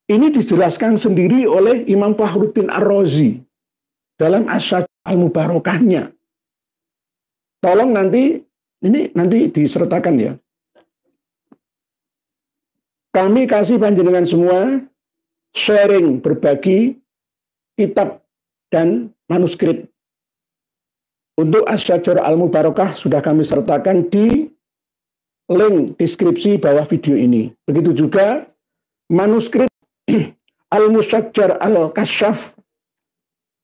Ini dijelaskan sendiri oleh Imam Fakhruddin Ar-Razi dalam Asyad Al-Mubarakahnya. Tolong nanti disertakan ya. Kami kasih panjenengan semua sharing, berbagi kitab dan manuskrip. Untuk Asy-Syajar Al-Mubarakah sudah kami sertakan di link deskripsi bawah video ini. Begitu juga manuskrip Al-Musyajjar Al-Kasyaf,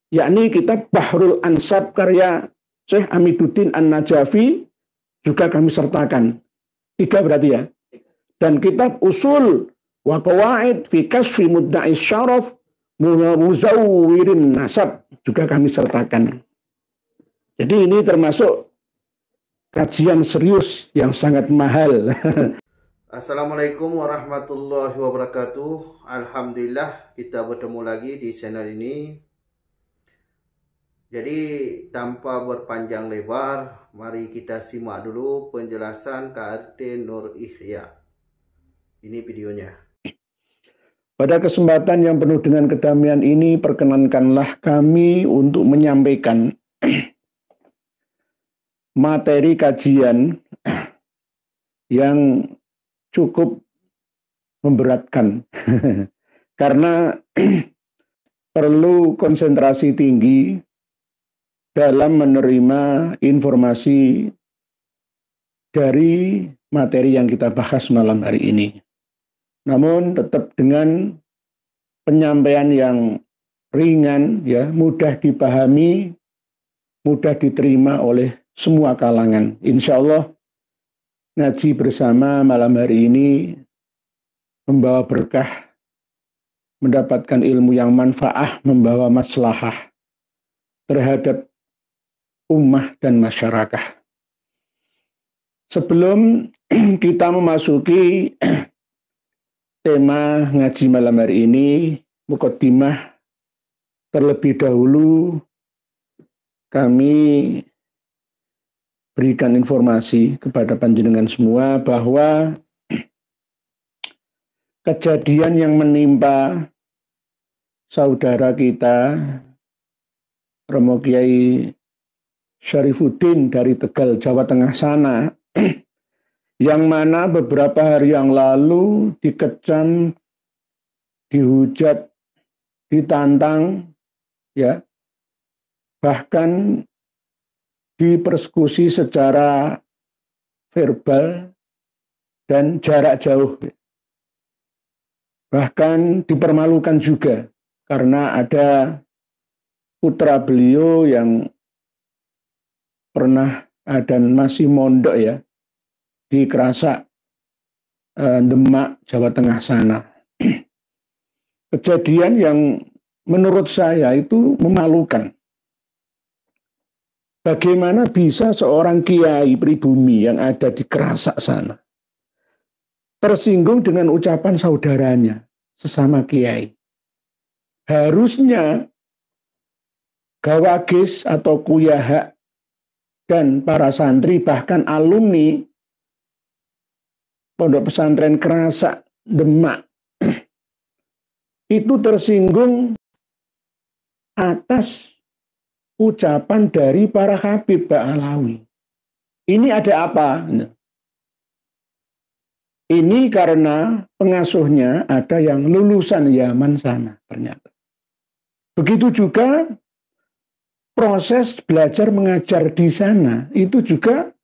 yakni kitab Bahrul Ansab karya Syekh Amiduddin An-Najafi, juga kami sertakan. 3 berarti ya. Dan kitab Usul wa Qawaid fi Kasfi Mudda'is Syaraf Muzawwirin Nasab juga kami sertakan. Jadi ini termasuk kajian serius yang sangat mahal. Assalamualaikum warahmatullahi wabarakatuh. Alhamdulillah kita bertemu lagi di channel ini. Jadi tanpa berpanjang lebar, mari kita simak dulu penjelasan KRT Nur Ihya. Ini videonya. Pada kesempatan yang penuh dengan kedamaian ini, perkenankanlah kami untuk menyampaikan materi kajian yang cukup memberatkan karena perlu konsentrasi tinggi dalam menerima informasi dari materi yang kita bahas malam hari ini. Namun tetap dengan penyampaian yang ringan, ya, mudah dipahami, mudah diterima oleh semua kalangan. Insya Allah ngaji bersama malam hari ini membawa berkah, mendapatkan ilmu yang manfaah, membawa maslahah terhadap ummah dan masyarakat. Sebelum kita memasuki tema ngaji malam hari ini, muqaddimah terlebih dahulu kami berikan informasi kepada panjenengan semua bahwa kejadian yang menimpa saudara kita Romo Kiai Syarifuddin dari Tegal, Jawa Tengah sana, yang mana beberapa hari yang lalu dikecam, dihujat, ditantang, ya, bahkan dipersekusi secara verbal dan jarak jauh. Bahkan dipermalukan juga karena ada putra beliau yang pernah dan masih mondok ya di Kerasak, Demak, Jawa Tengah sana. Kejadian yang menurut saya itu memalukan. Bagaimana bisa seorang kiai pribumi yang ada di Kerasak sana tersinggung dengan ucapan saudaranya sesama kiai? Harusnya gawagis atau kuyaha dan para santri bahkan alumni Pondok Pesantren Kerasak Demak itu tersinggung atas ucapan dari para Habib Ba'alawi. Ini ada apa? Ini karena pengasuhnya ada yang lulusan Yaman sana ternyata. Begitu juga proses belajar mengajar di sana itu juga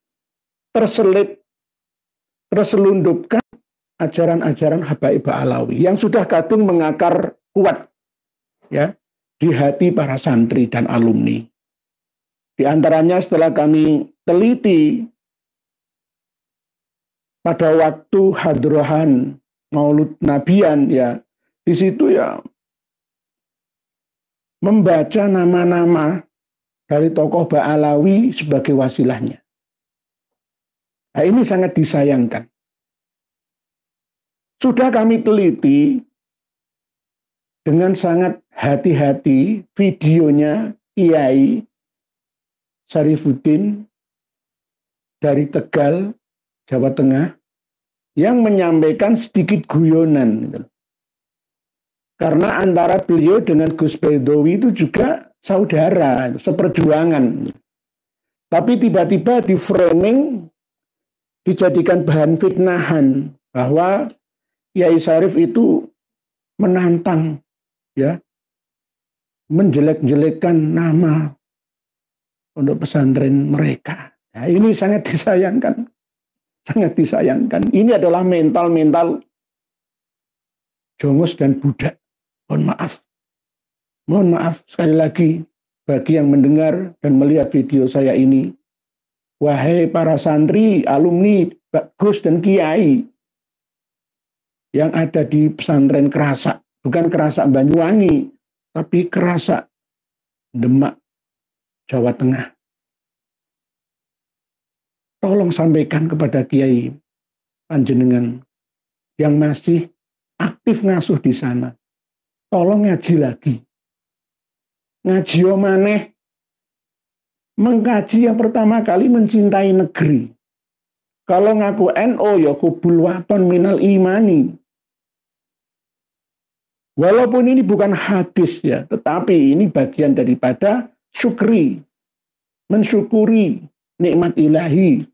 terselundupkan ajaran-ajaran Habaib Ba'alawi yang sudah kadung mengakar kuat ya di hati para santri dan alumni. Di antaranya setelah kami teliti pada waktu hadrohan Maulud Nabian ya, di situ ya membaca nama-nama dari tokoh Ba'alawi sebagai wasilahnya. Nah, ini sangat disayangkan. Sudah kami teliti dengan sangat hati-hati videonya Kiai Syarifuddin dari Tegal, Jawa Tengah, yang menyampaikan sedikit guyonan. Karena antara beliau dengan Gus Bedowi itu juga saudara, seperjuangan. Tapi tiba-tiba di framing, dijadikan bahan fitnahan bahwa Kiai Syarif itu menantang, ya, menjelek-jelekkan nama pondok pesantren mereka. Nah, ini sangat disayangkan, sangat disayangkan. Ini adalah mental-mental jongos dan budak. Mohon maaf sekali lagi bagi yang mendengar dan melihat video saya ini. Wahai para santri, alumni, Gus dan Kiai yang ada di pesantren Kerasak, bukan Kerasak Banyuwangi, tapi Kerasak Demak, Jawa Tengah. Tolong sampaikan kepada Kiai panjenengan yang masih aktif ngasuh di sana. Tolong ngaji lagi. Ngaji maneh. Mengkaji yang pertama kali mencintai negeri. Kalau ngaku NO ya kubul waton minal imani. Walaupun ini bukan hadis ya, tetapi ini bagian daripada syukri. Mensyukuri nikmat ilahi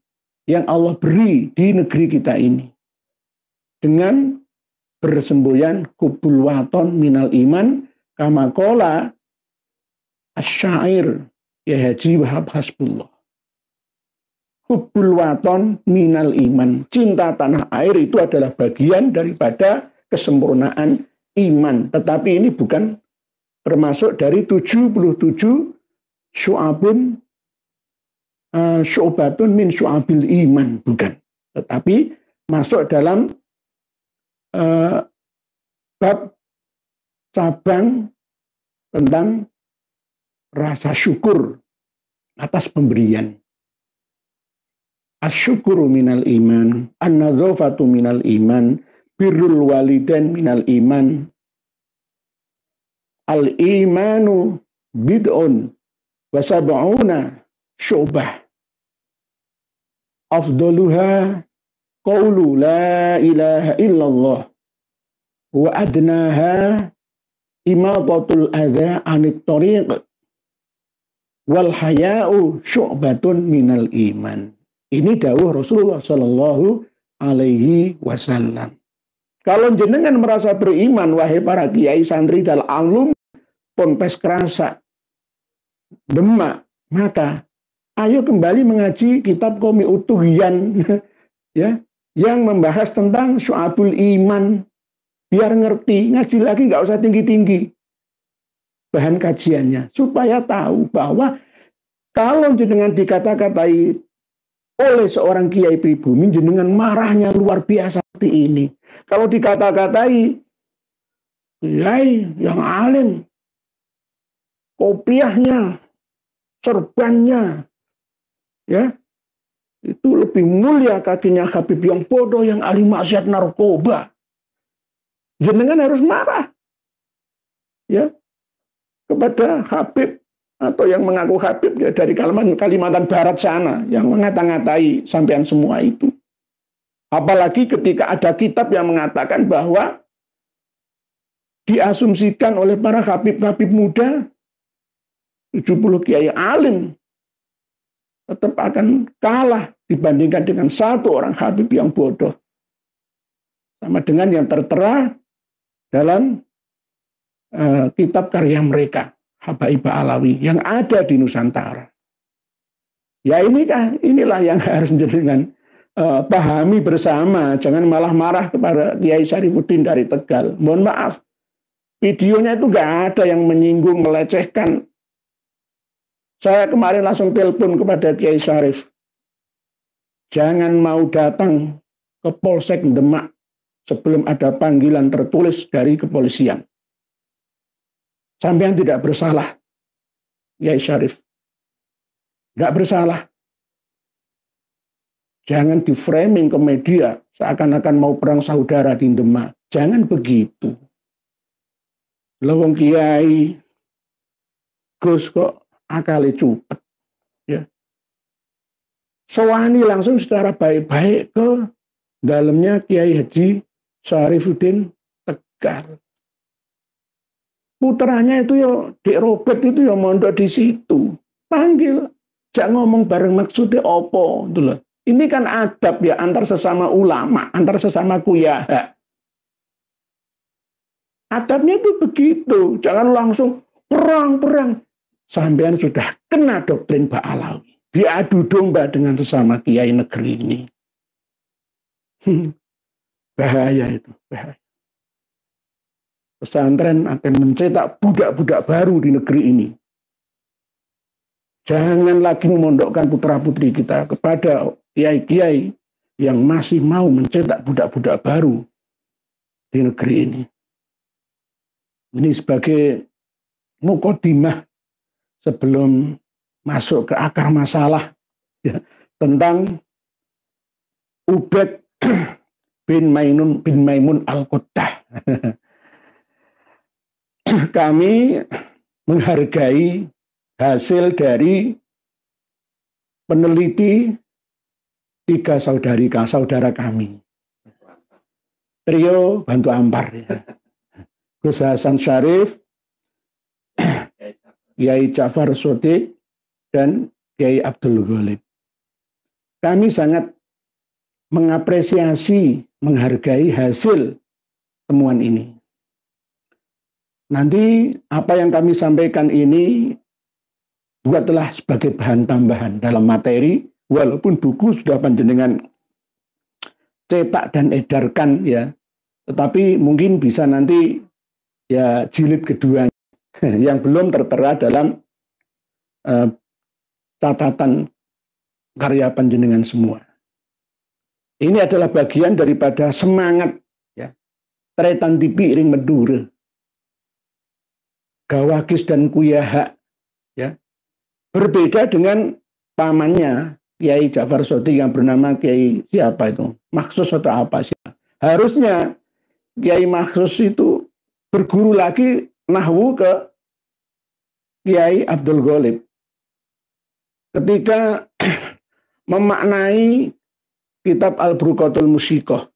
yang Allah beri di negeri kita ini. Dengan bersemboyan kubul waton minal iman kama qala asyair ya Haji Wahab Hasbullah. Kubul waton minal iman, cinta tanah air itu adalah bagian daripada kesempurnaan iman, tetapi ini bukan termasuk dari 77 syu'abun syu'batun min syu'abil iman, bukan, tetapi masuk dalam bab cabang tentang rasa syukur atas pemberian. Asyukuru minal iman, an-nadzafatu minal iman, birrul walidain minal iman. Al-imanu bid'un wa sab'una syu'bah. Afdaluha qawlu la ilaha illallah wa adnaha imatatul adha anit tariq wal haya'u syu'batun minal iman. Ini dawuh Rasulullah Shallallahu Alaihi Wasallam. Kalau jenengan merasa beriman, wahai para kiai santri dan alum Ponpes Kerasak Demak, maka ayo kembali mengaji kitab Qomi Utuhyan ya, yang membahas tentang syu'abul iman. Biar ngerti, ngaji lagi nggak usah tinggi-tinggi bahan kajiannya, supaya tahu bahwa kalau jenengan dikata-katai oleh seorang kiai pribumi, jenengan marahnya luar biasa seperti ini. Kalau dikata-katai kiai yang alim, kopiahnya, serbannya, ya, itu lebih mulia kakinya Habib yang bodoh, yang ahli maksiat narkoba. Jenengan harus marah, ya, kepada Habib atau yang mengaku Habib ya, dari Kalimantan Barat sana yang mengata-ngatai sampean semua itu. Apalagi ketika ada kitab yang mengatakan bahwa diasumsikan oleh para Habib-Habib muda 70 kiai alim tetap akan kalah dibandingkan dengan satu orang Habib yang bodoh. Sama dengan yang tertera dalam kitab karya mereka, Habaib Alawi, yang ada di Nusantara. Ya inilah yang harus jenengan pahami bersama. Jangan malah marah kepada Kiai Syarifuddin dari Tegal. Mohon maaf, videonya itu nggak ada yang menyinggung, melecehkan. Saya kemarin langsung telepon kepada Kiai Syarif. Jangan mau datang ke Polsek Demak sebelum ada panggilan tertulis dari kepolisian. Sampean tidak bersalah, Kiai Syarif. Nggak bersalah. Jangan di-framing ke media seakan-akan mau perang saudara di Demak. Jangan begitu. Lawang Kiai Gus kok akali cupet. Ya. Sowani langsung secara baik-baik ke dalamnya Kiai Haji Syarifuddin Tegal. putranya itu ya Dik Robert itu ya mondok di situ. Panggil, jangan ngomong bareng maksudnya opo, gitu loh. Ini kan adab ya antar sesama ulama, antar sesama kuyaha. Adabnya itu begitu, jangan langsung perang-perang. Sampean sudah kena doktrin Ba'alawi. Diadu domba dengan sesama kiai negeri ini. Bahaya itu, bahaya. Pesantren akan mencetak budak-budak baru di negeri ini. Jangan lagi memondokkan putra-putri kita kepada kiai-kiai yang masih mau mencetak budak-budak baru di negeri ini. Ini sebagai mukodimah sebelum masuk ke akar masalah ya, tentang Ubaid bin Maimun Al-Quddah. Kami menghargai hasil dari peneliti 3 saudara kami. Trio Bantu Ampar. Ya. Gus Hasan Syarif, Kiai Ja'far Shodiq, dan Kiai Abdul Ghalib. Kami sangat mengapresiasi, menghargai hasil temuan ini. Nanti apa yang kami sampaikan ini buatlah sebagai bahan tambahan dalam materi, walaupun buku sudah panjenengan cetak dan edarkan ya, tetapi mungkin bisa nanti ya jilid kedua yang belum tertera dalam catatan karya panjenengan semua. Ini adalah bagian daripada semangat ya, tretan tipi ring Medura. Gawakis dan Kuyaha ya, berbeda dengan pamannya Kiai Ja'far Shodiq yang bernama Kiai siapa itu? Maksus atau apa sih? Harusnya Kiai Maksus itu berguru lagi nahwu ke Kiai Abdul Ghalib. Ketika memaknai kitab Al-Burqatul Musiqah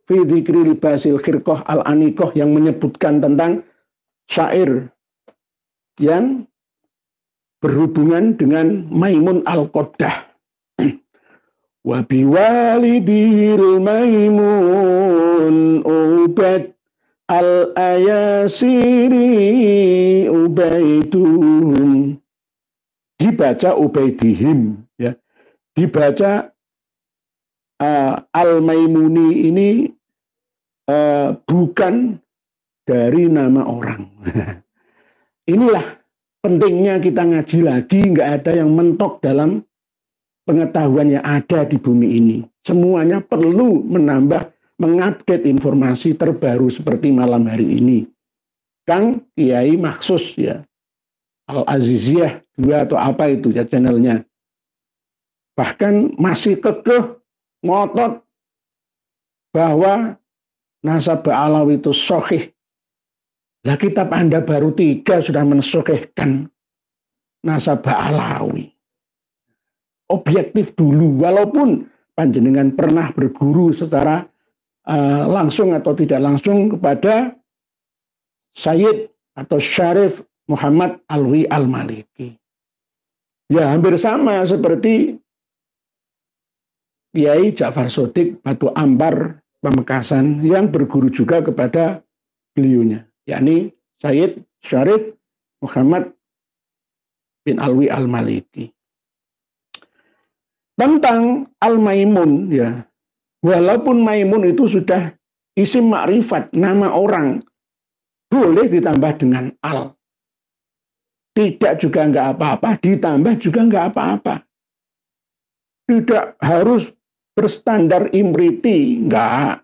fi dzikri libasil khirqah al-aniqah yang menyebutkan tentang syair yang berhubungan dengan Maimun Al-Quddah. Wa biwalidil Maimun Ubaid al-ayasiri Ubaidum. Dibaca Ubaidihim ya. Dibaca Al-Maimuni ini bukan dari nama orang. Inilah pentingnya kita ngaji lagi, nggak ada yang mentok dalam pengetahuan yang ada di bumi ini. Semuanya perlu menambah, mengupdate informasi terbaru seperti malam hari ini. Kang Kiai Maksus ya, Al-Aziziyah 2 atau apa itu ya channelnya. Bahkan masih kekeh ngotot bahwa nasab Ba'alawi itu sahih. Lah kitab Anda baru 3 sudah mensahihkan nasab Ba'alawi. Objektif dulu, walaupun panjenengan pernah berguru secara langsung atau tidak langsung kepada Sayyid atau Syarif Muhammad Alwi Al-Maliki. Ya hampir sama seperti Kiai Ja'far Shodiq Batu Ampar Pamekasan yang berguru juga kepada beliaunya, yakni Sayyid Syarif Muhammad bin Alwi Al-Maliki. Tentang Al-Maimun ya, walaupun Maimun itu sudah isim makrifat, nama orang, boleh ditambah dengan al. Tidak juga nggak apa-apa, ditambah juga nggak apa-apa. Tidak harus berstandar imriti, enggak.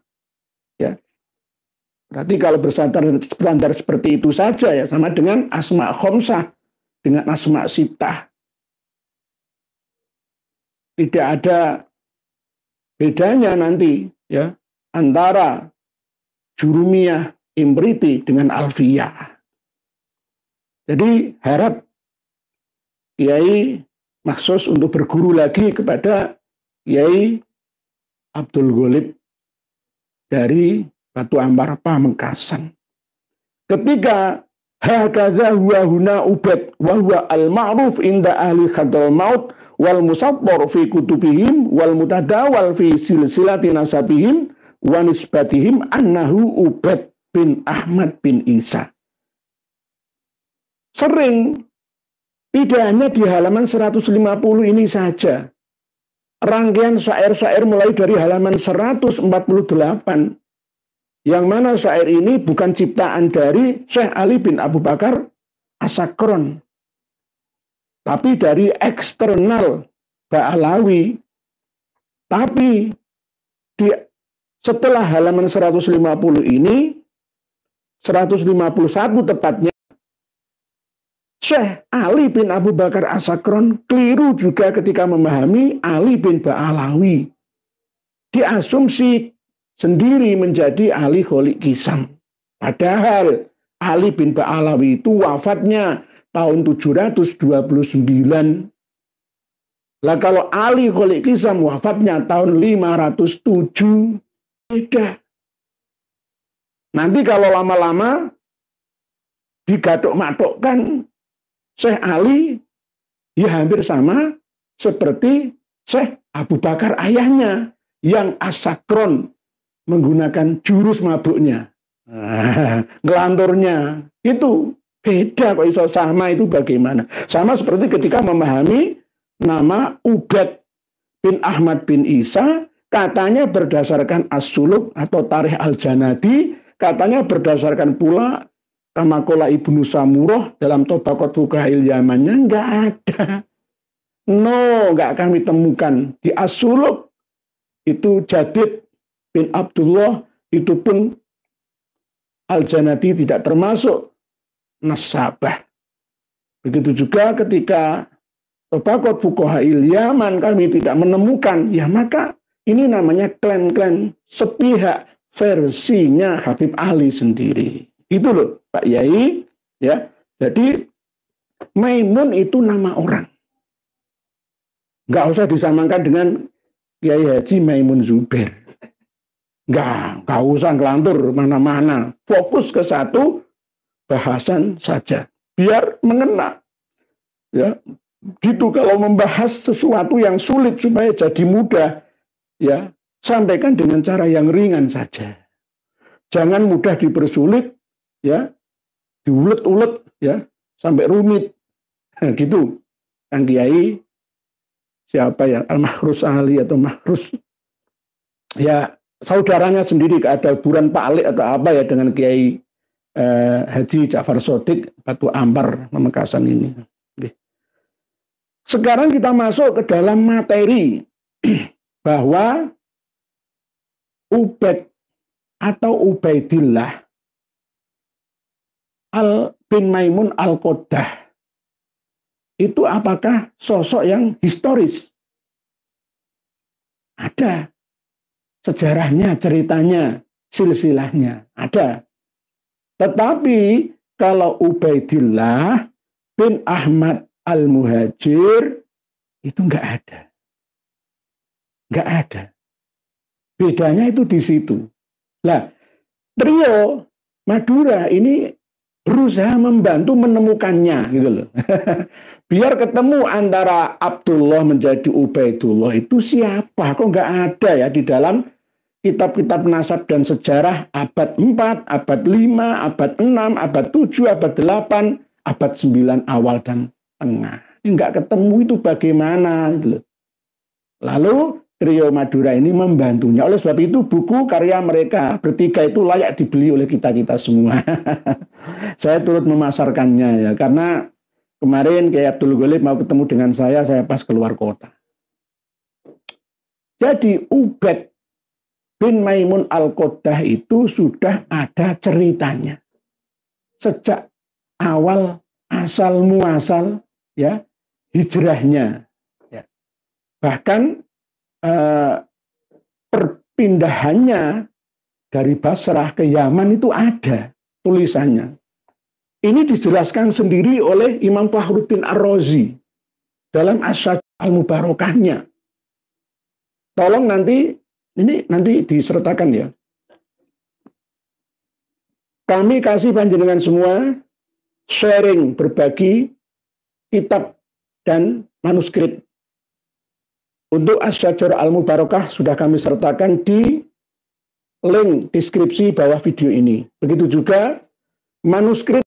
Ya. Berarti kalau berstandar seperti itu saja ya, sama dengan asma khomsah, dengan asma sittah. Tidak ada bedanya nanti ya antara jurumiyah imriti dengan alfiyah. Jadi harap Kiai Maksus untuk berguru lagi kepada Kiai Abdul Ghalib dari Batu Ampar Pamekasan. Ketika Hakadha huwa huna Ubaid wa huwa al-ma'ruf inda ahli khadral maut wal musabbar fi kutubihim wal mutadawal fi silsilati nasabihim wa nisbatihim annahu Ubaid bin Ahmad bin Isa. Sering, tidak hanya di halaman 150 ini saja. Rangkaian syair-syair mulai dari halaman 148. Yang mana syair ini bukan ciptaan dari Syekh Ali bin Abu Bakar As-Sakron, tapi dari eksternal Ba'alawi. Tapi setelah halaman 150 ini, 151 tepatnya, Syekh Ali bin Abu Bakar As-Sakron keliru juga ketika memahami Ali bin Ba'alawi. Diasumsi sendiri menjadi Ali Kholik Kisam. Padahal Ali bin Ba'alawi itu wafatnya tahun 729. Lah kalau Ali Kholik Kisam wafatnya tahun 507. Beda. Nanti kalau lama-lama digadok-madokkan Syekh Ali, ya hampir sama seperti Syekh Abu Bakar ayahnya yang As-Sakron, menggunakan jurus mabuknya, ngelanturnya. Itu beda kok iso sama, itu bagaimana? Sama seperti ketika memahami nama Ubaid bin Ahmad bin Isa, katanya berdasarkan As-Suluk atau Tarikh Al-Janadi, katanya berdasarkan pula Kamakola Ibnu Samurah dalam Tobaqat Fuqahil Yamannya, enggak ada. No, enggak kami temukan. Di As-Suluk itu Jadid bin Abdullah, itu pun Al-Janadi tidak termasuk nasabah. Begitu juga ketika Tobaqat Fuqahil Yaman kami tidak menemukan, ya maka ini namanya klan-klan sepihak versinya Habib Ali sendiri. Itu loh Pak Yai, ya. Jadi Maimun itu nama orang. Nggak usah disamakan dengan Kiai Haji Maimun Zubair. Nggak usah ngelantur mana-mana. Fokus ke satu bahasan saja. Biar mengena. Ya, gitu kalau membahas sesuatu yang sulit supaya jadi mudah, ya, sampaikan dengan cara yang ringan saja. Jangan mudah dipersulit, ya, diulet-ulet, ya, sampai rumit. Gitu. Kang Kiai siapa ya? Al-Mahrus Ali atau Mahrus. Ya, saudaranya sendiri ada buran Pak Ali atau apa ya dengan Kiai Haji Ja'far Shodiq Batu Ampar Pamekasan ini. Sekarang kita masuk ke dalam materi bahwa Ubaid atau Ubaidillah bin Maimun Al-Qoddah itu apakah sosok yang historis? Ada. Sejarahnya, ceritanya, silsilahnya ada. Tetapi kalau Ubaidillah bin Ahmad Al-Muhajir itu enggak ada. Enggak ada. Bedanya itu di situ. Nah, trio Madura ini berusaha membantu menemukannya gitu loh. Biar ketemu antara Abdullah menjadi Ubaidullah itu siapa? Kok enggak ada ya di dalam kitab-kitab nasab dan sejarah abad 4, abad 5, abad 6, abad 7, abad 8, abad 9 awal dan tengah. Ini enggak ketemu itu bagaimana gitu loh. Lalu trio Madura ini membantunya. Oleh sebab itu buku karya mereka bertiga itu layak dibeli oleh kita-kita semua. Saya turut memasarkannya ya, karena kemarin Kiai Abdul Ghalib mau ketemu dengan saya pas keluar kota. Jadi Ubaid bin Maimun Al-Qoddah itu sudah ada ceritanya. Sejak awal asal muasal ya hijrahnya. Ya. Bahkan perpindahannya dari Basrah ke Yaman itu ada tulisannya. Ini dijelaskan sendiri oleh Imam Fakhruddin Ar-Razi dalam As-Sajdah Al-Mubarakahnya. Tolong nanti disertakan ya. Kami kasih panjenengan semua sharing, berbagi kitab dan manuskrip. Untuk Asy-Syajarah Al-Mubarakah sudah kami sertakan di link deskripsi bawah video ini. Begitu juga manuskrip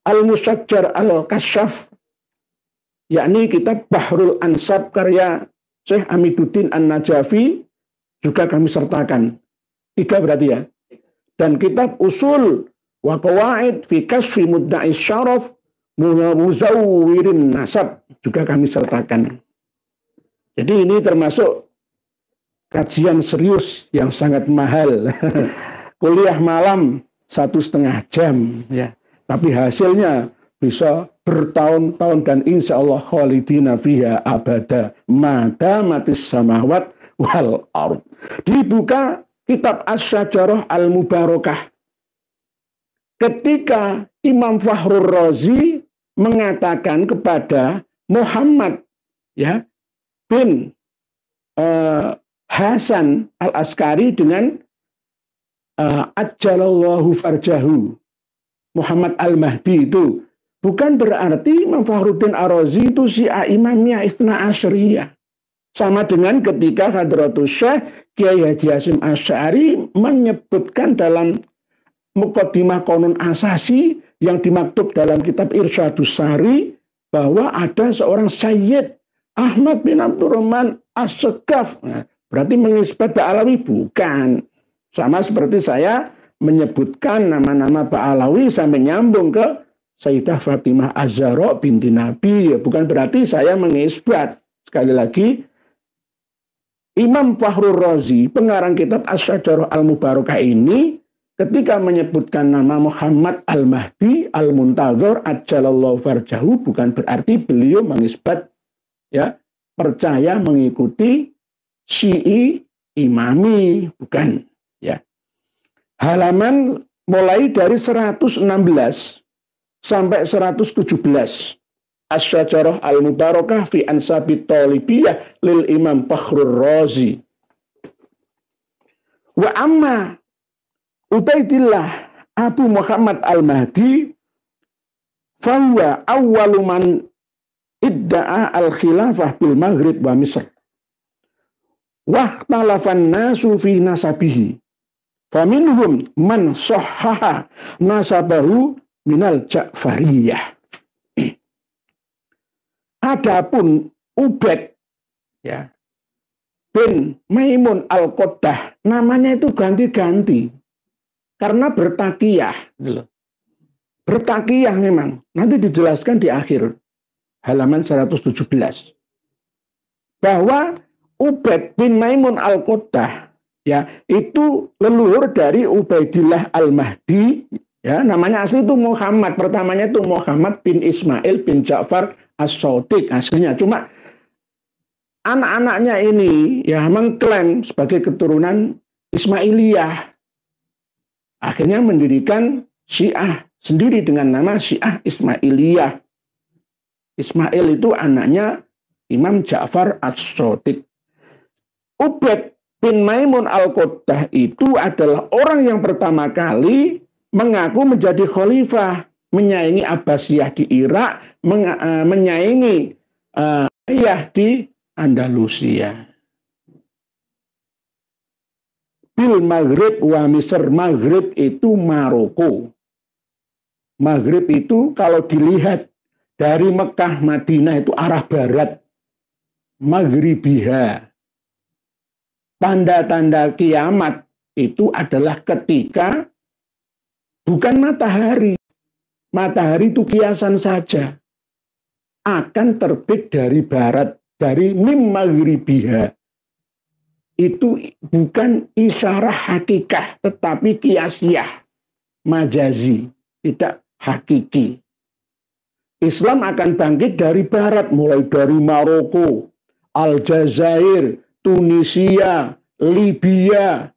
Al-Musyajjar Al-Kasyaf, yakni kitab Bahrul Ansab karya Syekh Amiduddin An-Najafi, juga kami sertakan. 3 berarti ya. Dan kitab Usul wa Qawaid fi Kasfi Mudda'is Syaraf Muzawwirin Nasab juga kami sertakan. Jadi ini termasuk kajian serius yang sangat mahal. Kuliah malam 1,5 jam ya. Tapi hasilnya bisa bertahun-tahun dan insya Allah khalidina fiha abada mata matis samawat wal ard. Dibuka kitab Asy-Syajarah Al-Mubarakah. Ketika Imam Fakhrur Razi mengatakan kepada Muhammad ya bin Hasan Al-Askari dengan Ajjalallahu farjahu Muhammad Al-Mahdi itu bukan berarti Imam Fakhruddin Ar-Razi itu Syiah Imamiyah Itsna Asyariyah. Sama dengan ketika Hadratus Syekh Kiai Haji Hasyim Asy'ari menyebutkan dalam Muqaddimah Qanun Asasi yang dimaktub dalam kitab Irsyadus Sari bahwa ada seorang Sayyid Ahmad bin Abdurrahman As-Segaf. Nah, berarti mengisbat Ba'alawi? Bukan. Sama seperti saya menyebutkan nama-nama Ba'alawi sampai nyambung ke Sayyidah Fatimah Az-Zahra binti Nabi. Bukan berarti saya mengisbat. Sekali lagi, Imam Fakhrur Razi, pengarang kitab Asy-Syajarah Al-Mubarakah ini, ketika menyebutkan nama Muhammad Al-Mahdi Al-Muntadzar Ajjalallahu farjahu, bukan berarti beliau mengisbat ya percaya mengikuti Syi'i Imami, bukan ya. Halaman mulai dari 116 sampai 117 Asy-Syajarah Al-Mubarakah fi Ansabit Talibiyah lil Imam Fakhrur Razi. Wa amma Ubaidillah Abu Muhammad Al-Mahdi fahuwa awwalu man idda'a al-khilafah bil Maghrib wa Misr. Wahtalafan nasu fi nasabihi. Faminhum man sahhaha nasabahu minal Ja'fariyah. Adapun Ubaid ya bin Maimun Al-Qoddah, namanya itu ganti-ganti karena bertakiyah gitu. Bertakiyah memang. Nanti dijelaskan di akhir halaman 117 bahwa Ubaid bin Maimun Al-Qoddah ya itu leluhur dari Ubaidillah Al-Mahdi ya, namanya asli itu Muhammad, pertamanya itu Muhammad bin Ismail bin Ja'far As-Shadiq aslinya, cuma anak-anaknya ini ya mengklaim sebagai keturunan Ismailiyah, akhirnya mendirikan Syiah sendiri dengan nama Syiah Ismailiyah. Ismail itu anaknya Imam Ja'far As-Shadiq. Ubaid bin Maimun Al-Qoddah itu adalah orang yang pertama kali mengaku menjadi khalifah, menyaingi Abbasiyah di Irak, menyaingi Ayah di Andalusia. Bil Maghrib wa Misr, Maghrib itu Maroko. Maghrib itu kalau dilihat dari Mekah Madinah itu arah barat. Maghribiha. Tanda-tanda kiamat itu adalah ketika bukan matahari. Matahari itu kiasan saja. Akan terbit dari barat, dari mim maghribiha. Itu bukan isyarah hakikah, tetapi kiasiyah, majazi, tidak hakiki. Islam akan bangkit dari barat, mulai dari Maroko, Aljazair, Tunisia, Libya,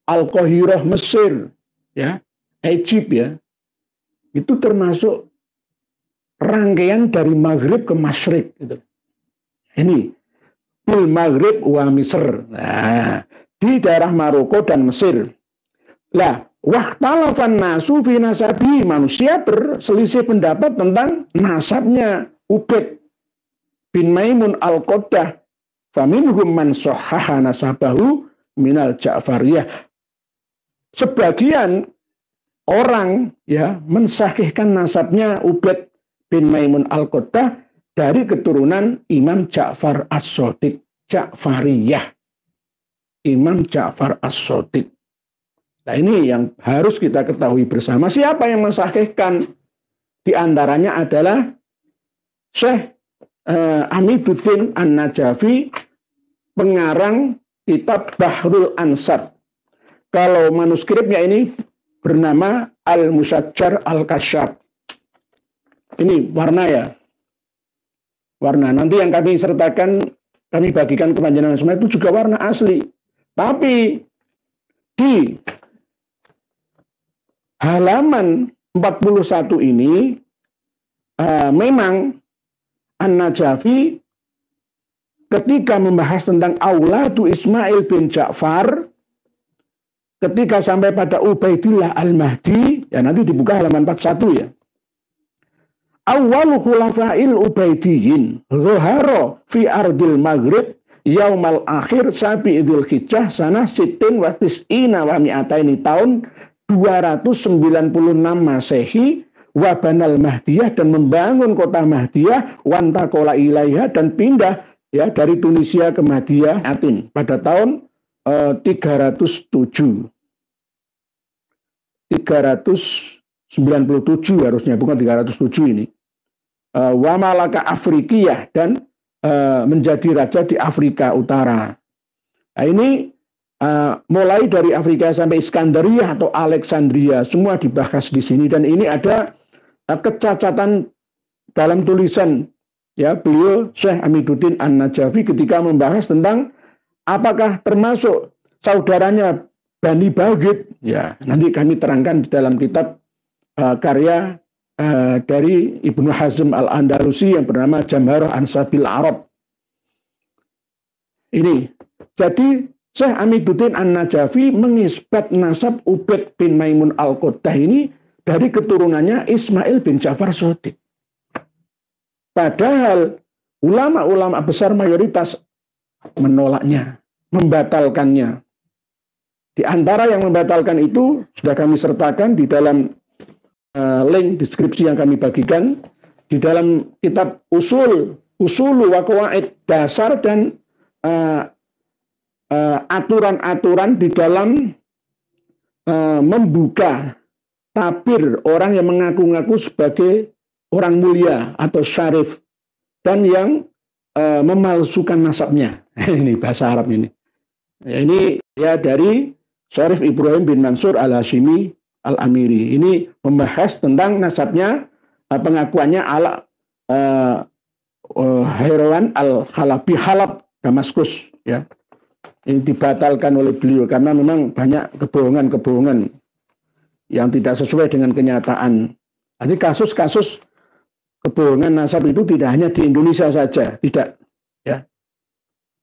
Al-Qahirah, Mesir, ya, Egypt ya. Itu termasuk rangkaian dari Maghrib ke Masyrik gitu. Ini bil Maghrib wa Misr. Nah, di daerah Maroko dan Mesir. Lah, Wahtalafan nasu fi nasabi, manusia berselisih pendapat tentang nasabnya Ubaid bin Maimun al-Qaddah. Faminhum man sahhaha nasabahu minal Ja'fariyah. Sebagian orang ya mensahihkan nasabnya Ubaid bin Maimun al-Qaddah dari keturunan Imam Ja'far as-Shadiq, Ja'fariyah. Imam Ja'far as-Shadiq. Nah ini yang harus kita ketahui bersama. Siapa yang mensahihkan? Di antaranya adalah Syekh Amiduddin An-Najafi, pengarang kitab Bahrul Ansab. Kalau manuskripnya ini bernama Al-Musajjar Al-Kasyaf. Ini warna ya. Warna. Nanti yang kami sertakan, kami bagikan ke panjenengan semua itu juga warna asli. Tapi di halaman 41 ini memang An-Najafi ketika membahas tentang Auladu Ismail bin Ja'far, ketika sampai pada Ubaidillah Al-Mahdi, ya nanti dibuka halaman 41 ya. Awwalu khulafa'il Ubaidiyin zuhara fi ardil Maghrib yaumal akhir sabi idul hijjah sanah sitin wa tis'ina wa mi'ataini tahun 296 Masehi wa banal Mahdiyah, dan membangun kota Mahdiyah, wantakola ilaiha, dan pindah ya dari Tunisia ke Mahdiyah Atin pada tahun 397 harusnya, bukan 307 ini. Wa malaka Afrikiyah, dan menjadi raja di Afrika Utara. Nah ini mulai dari Afrika sampai Iskandaria atau Alexandria, semua dibahas di sini. Dan ini ada kecacatan dalam tulisan ya beliau Syekh Amiduddin An-Najafi ketika membahas tentang apakah termasuk saudaranya Bani Baghid. Ya, nanti kami terangkan di dalam kitab karya dari Ibnu Hazm Al-Andalusi yang bernama Jamharah Ansabil Arab. Ini. Jadi Syekh Amiduddin An-Najafi mengisbat nasab Ubaid bin Maimun al-Qaddah ini dari keturunannya Ismail bin Ja'far Shadiq. Padahal ulama-ulama besar mayoritas menolaknya, membatalkannya. Di antara yang membatalkan itu sudah kami sertakan di dalam link deskripsi yang kami bagikan di dalam kitab Usulu wa Qawaid, dasar dan aturan-aturan di dalam membuka tabir orang yang mengaku-ngaku sebagai orang mulia atau syarif dan yang memalsukan nasabnya. Ini bahasa Arab ini. Ya, ini ya dari Syarif Ibrahim bin Mansur Al-Hashimi Al-Amiri. Ini membahas tentang nasabnya, pengakuannya ala Hairawan Al-Halabi, Halab, Damaskus. Ya. Ini dibatalkan oleh beliau karena memang banyak kebohongan-kebohongan yang tidak sesuai dengan kenyataan. Jadi kasus-kasus kebohongan nasab itu tidak hanya di Indonesia saja, tidak. Ya.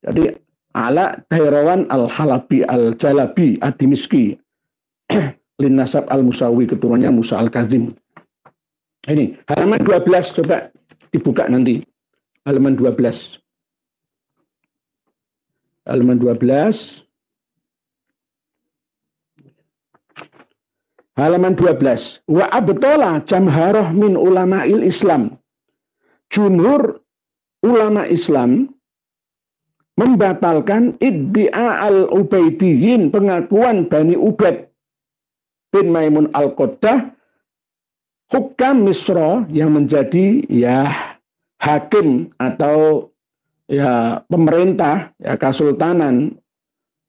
Jadi ala Hairawan Al-Halabi Al-Jalabi Ad-Dimiski Lin Nasab Al-Musawi, keturunannya Musa Al-Kazim. Ini halaman 12, coba dibuka nanti. Halaman 12. Halaman 12. Halaman 12. Wa abtola jamharah min ulama'il Islam. Jumhur ulama Islam membatalkan iddia al-Ubaidiyin, pengakuan Bani Ubaid bin Maimun al-Qaddah, hukam Misra yang menjadi ya hakim atau ya pemerintah ya kesultanan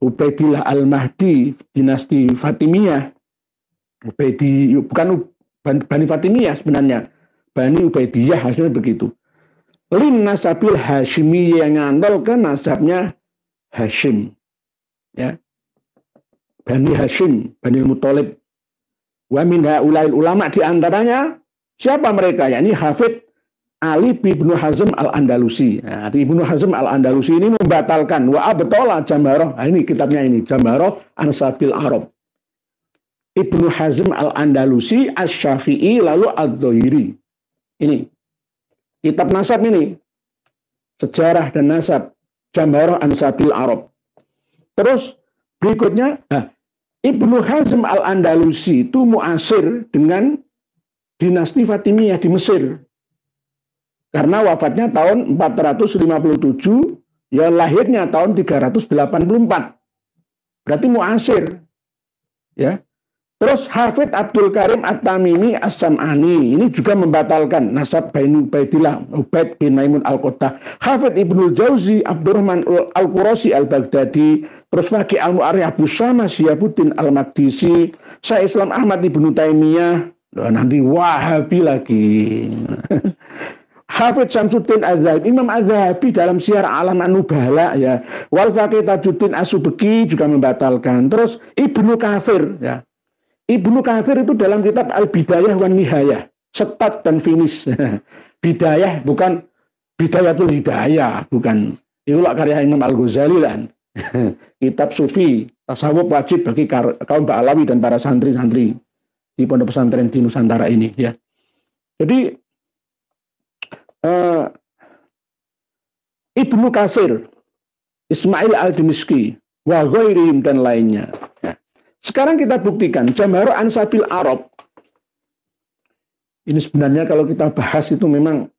Ubaidillah Al-Mahdi dinasti Fatimiyah. Bukan Bani Fatimiyah sebenarnya, Bani Ubaidiyah hasilnya begitu. Lin nasabil Hashimi, yang ngandol ke nasabnya Hashim. Ya. Bani Hashim, Bani Muthalib. Wa min haulail ulama, di antaranya siapa mereka? Yakni Hafidh Ali bin Hazm Al-Andalusi. Nah, Ibnu Hazm Al-Andalusi ini membatalkan wa abtola jamharah. Nah, ini kitabnya ini, Jamharah Ansabil Arab. Ibnu Hazm al-Andalusi, Asy-Syafi'i, lalu Adz-Dzahiri. Ini kitab nasab ini, sejarah dan nasab, Jamharah Ansabil Arab. Terus berikutnya, Ibnu Hazm al-Andalusi itu muasir dengan dinasti Fatimiyah di Mesir. Karena wafatnya tahun 457, ya lahirnya tahun 384. Berarti muasir. Ya. Terus Hafidz Abdul Karim At-Tamimi As-Sam'ani ini juga membatalkan nasab Bani Ubaidillah Ubaid bin Maimun Al-Qattah. Hafidz Ibnul Jauzi Abdurrahman Al-Qurasi Al-Baghdadi, terus Faqih Al-Mu'arrikh Abu Syama Syihabuddin Al-Maqdisi, Syekh Islam Ahmad Ibnu Taimiyah, nanti Wahabi lagi. Hafidz Syamsuddin Az-Zahabi, Imam Az-Zahabi dalam Syiar A'lam An-Nubala, ya. Wal Faqih Tajuddin As-Subki juga membatalkan. Terus Ibnu Katsir, ya. Ibnu Katsir itu dalam kitab Al-Bidayah wan Nihayah, start dan finish. Bidayah bukan Bidayatul Hidayah, bukan. Itulah karya Imam Al-Ghazali kan. Kitab sufi, tasawuf wajib bagi kaum Ba'alawi dan para santri-santri di pondok pesantren di Nusantara ini, ya. Jadi Ibnu Katsir, Ismail Al-Dimishqi, wa ghairihim dan lainnya. Ya. Sekarang kita buktikan Jamharah Ansabil Arab. Ini sebenarnya kalau kita bahas itu memang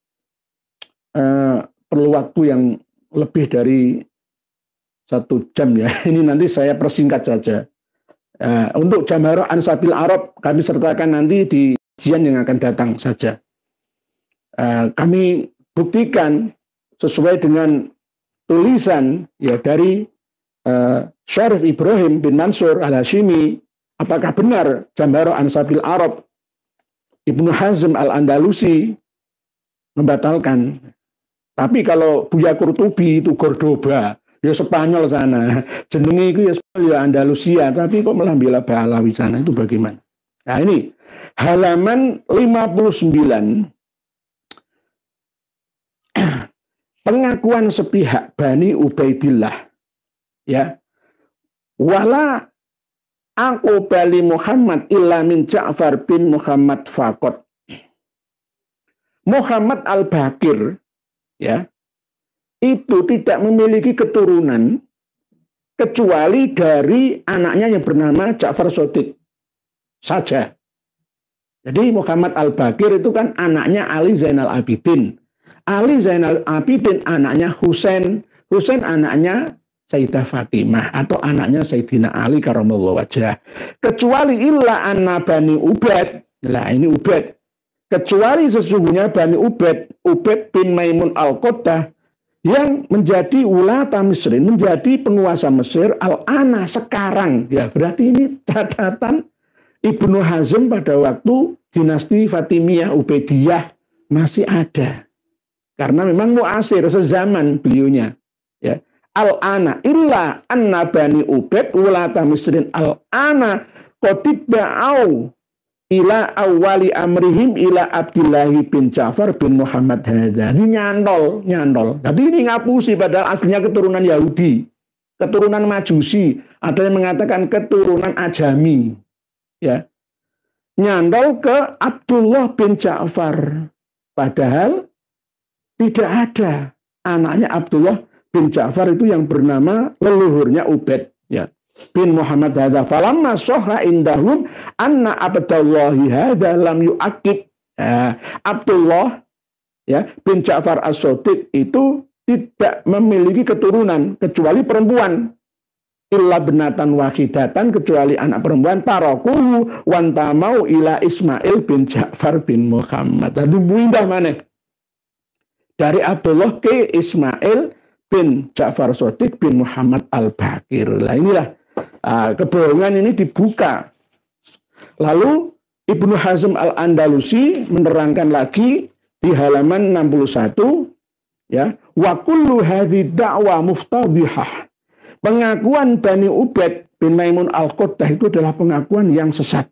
perlu waktu yang lebih dari 1 jam ya. Ini nanti saya persingkat saja. Untuk Jamharah Ansabil Arab kami sertakan nanti di kajian yang akan datang saja. Kami buktikan sesuai dengan tulisan ya dari Syarif Ibrahim bin Mansur Al-Hashimi, apakah benar Jamharah Ansabil Arab Ibnu Hazm Al-Andalusi membatalkan. Tapi kalau Buya Qurtubi itu Cordoba, ya Spanyol sana, jenenge itu ya Spanyol ya Andalusia, tapi kok malah bela Ba'alawi sana, itu bagaimana? Nah ini halaman 59, pengakuan sepihak Bani Ubaidillah, ya, wala aku bali Muhammad illa min Ja'far bin Muhammad faqat. Muhammad Al-Baqir, ya, itu tidak memiliki keturunan kecuali dari anaknya yang bernama Ja'far Shadiq saja. Jadi Muhammad Al-Baqir itu kan anaknya Ali Zainal Abidin. Ali Zainal Abidin anaknya Husain. Husain anaknya Sayyidah Fatimah atau anaknya Sayyidina Ali karamallahu wajhah. Kecuali illa anna Bani Ubaid. Nah ini Ubaid. Kecuali sesungguhnya Bani Ubaid, Ubaid bin Maimun Al-Qattah yang menjadi ulata Misrin, menjadi penguasa Mesir al-ana sekarang. Ya berarti ini catatan Ibnu Hazm pada waktu dinasti Fatimiyah Ubaidiyah masih ada. Karena memang muasir sezaman beliaunya. Ya. Al-ana illa anna Bani Ubaid ulata Misrin al-ana qatibba'au ila awali amrihim ila Abdillahi bin Ja'far bin Muhammad hadza. Ini nyantol. Tapi ini ngapusi padahal aslinya keturunan Yahudi, keturunan Majusi, ada yang mengatakan keturunan Ajami. Ya. Nyantol ke Abdullah bin Ja'far. Padahal tidak ada anaknya Abdullah bin Ja'far itu yang bernama leluhurnya Ubaid, ya, bin Muhammad hadza. Falamma sahha indahum anna Abdallahi hadza lam yu'aqib. Abdullah, ya, bin Ja'far As-Shadiq itu tidak memiliki keturunan kecuali perempuan. Illa benatan wahidatan, kecuali anak perempuan. Tarakuhu wantamau ila Ismail bin Ja'far bin Muhammad. Tadi indah mana? Dari Abdullah ke Ismail bin Ja'far Shadiq bin Muhammad Al-Baqir. Nah inilah kebohongan ini dibuka. Lalu Ibnu Hazm Al-Andalusi menerangkan lagi di halaman 61, ya, wa kullu hadhi da'wa muftadhihah. Pengakuan Bani Ubaid bin Maimun Al-Qattah itu adalah pengakuan yang sesat.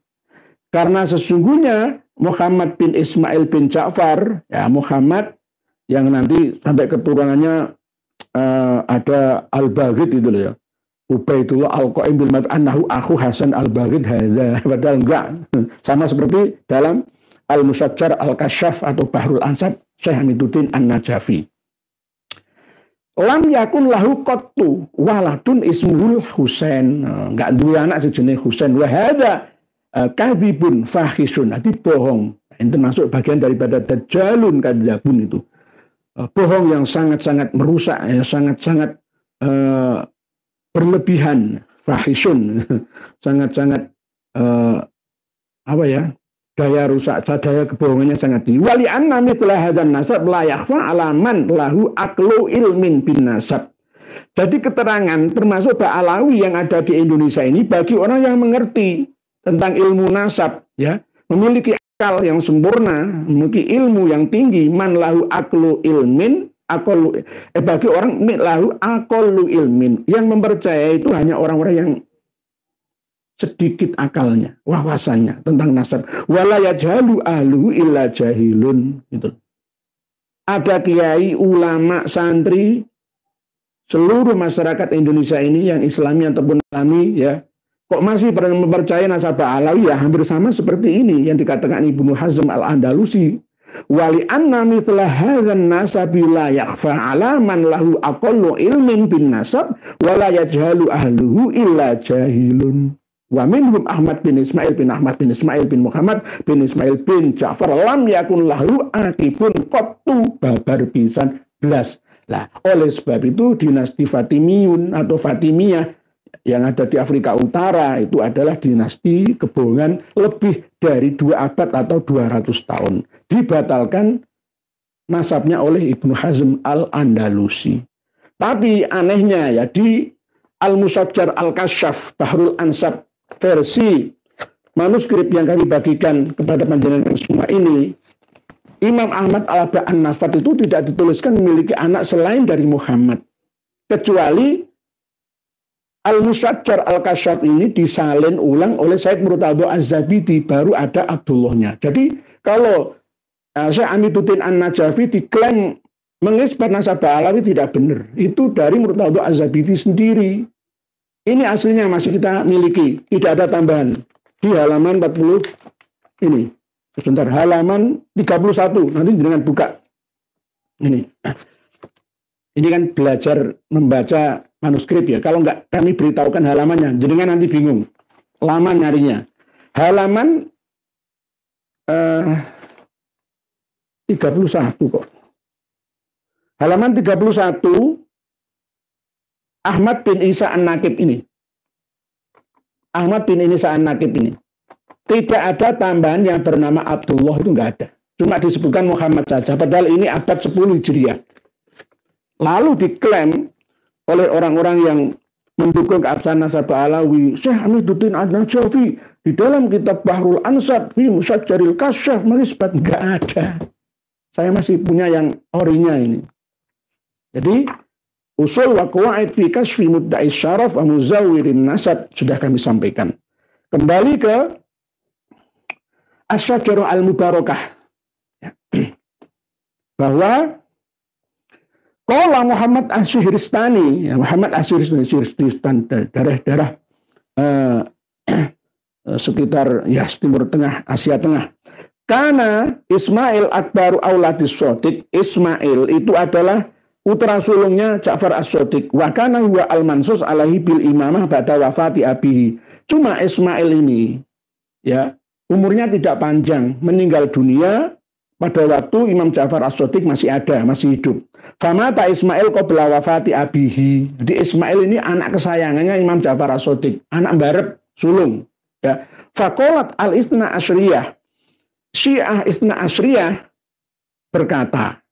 Karena sesungguhnya Muhammad bin Ismail bin Ja'far, ya, Muhammad yang nanti sampai keturunannya ada Al-Baghid itu loh ya. Ubaidullah Al-Qaim bil Ma'ruf annahu akhu Hasan Al-Baghid hadza. Padahal enggak. Sama seperti dalam Al-Musajjar Al-Kasyaf atau Bahrul Ansab Syekh Hamiduddin An-Najafi. Lam yakun lahu qattu waladun ismuhul Husain. Enggak duwe anak sejenis Husain. Wa hadza kadhibun fahisyun. Itu bohong. Ini termasuk bagian daripada dajjalun kadzabun itu. Bohong yang sangat-sangat merusak, ya, sangat-sangat berlebihan, fahisyun, sangat-sangat apa ya? Daya rusak, daya kebohongannya sangat tinggi. Wali anna mithla hadzal nasab la yakhfa ala man lahu aqlu ilmin bin nasab. Jadi keterangan termasuk Ba'alawi yang ada di Indonesia ini bagi orang yang mengerti tentang ilmu nasab, ya, memiliki akal yang sempurna, memiliki ilmu yang tinggi, man lahu aqlu ilmin, bagi orang lahu aqlu ilmin, yang mempercayai itu hanya orang-orang yang sedikit akalnya, wawasannya tentang nasab. Wala yajhalu ahluhu illa jahilun. Gitu. Ada kiai, ulama, santri, seluruh masyarakat Indonesia ini yang Islami ataupun Islami, ya, kok masih mempercayai nasab Ba'alawi, ya hampir sama seperti ini yang dikatakan Ibnu Hazm Al-Andalusi. Wali anna mithla hadzal nasabi la yakhfa ala man lahu aqallu ilmin bin nasab wala yajhalu ahluhu illa jahilun. Wa minhum Ahmad bin Ismail bin Ahmad bin Ismail bin Muhammad bin Ismail bin Ja'far lam yakun lahu akibun qattu babar pisan blas. Lah, oleh sebab itu dinasti Fatimiyun atau Fatimiyah yang ada di Afrika Utara itu adalah dinasti kebohongan lebih dari 2 abad atau 200 tahun. Dibatalkan nasabnya oleh Ibnu Hazm Al-Andalusi. Tapi anehnya ya di Al-Musajjar Al-Kasyaf Bahrul Ansab versi manuskrip yang kami bagikan kepada panjenengan semua ini, Imam Ahmad An-Nafat itu tidak dituliskan memiliki anak selain dari Muhammad, kecuali Al-Musajjar Al-Kasyaf ini disalin ulang oleh Said Murtadha Az-Zabidi, baru ada Abdullahnya. Jadi kalau Syekh Hamiduddin An-Najafi diklaim mengisbat nasab Ba'alawi tidak benar. Itu dari Murtadha Az-Zabidi sendiri. Ini aslinya masih kita miliki, tidak ada tambahan. Di halaman 40 ini. Sebentar, halaman 31. Nanti dengan buka. Ini kan belajar membaca manuskrip ya. Kalau enggak kami beritahukan halamannya, jenengan nanti bingung. Lama nyarinya. Halaman 31 kok. Halaman 31 Ahmad bin Isa An-Naqib ini. Ahmad bin Isa An-Naqib ini. Tidak ada tambahan yang bernama Abdullah, itu enggak ada. Cuma disebutkan Muhammad saja. Padahal ini abad 10 Hijriah. Lalu diklaim oleh orang-orang yang mendukung keabsahan nasab Ba'alawi, Syekh Hamiduddin An-Najafi di dalam kitab Bahrul Ansab fi Musajjaril Kasyaf mengisbat, enggak ada. Saya masih punya yang orinya ini. Jadi usul wa qawaid fi kasfi mudda'i syaraf wa muzawwirin nasab sudah kami sampaikan. Kembali ke Asy-Syajarah Al-Mubarakah. Bahwa qala Muhammad Asy-Syihristani, ya, Muhammad Asy-Syihristani daerah-daerah sekitar ya Timur Tengah, Asia Tengah. Karena Ismail akbaru auladis Shadiq, Ismail itu adalah putra sulungnya Ja'far As-Shadiq. Wa kana huwa al-mansus alaihi bil imamah ba'da wafati abihi. Cuma Ismail ini ya umurnya tidak panjang, meninggal dunia pada waktu Imam Ja'far As-Shadiq masih ada, masih hidup. Famata Ismail qabla wafati abihi. Jadi Ismail ini anak kesayangannya Imam Ja'far As-Shadiq, anak barep sulung. Ya. Faqalat al-Itsna Asyriyah. Syiah Itsna Asyriyah berkata,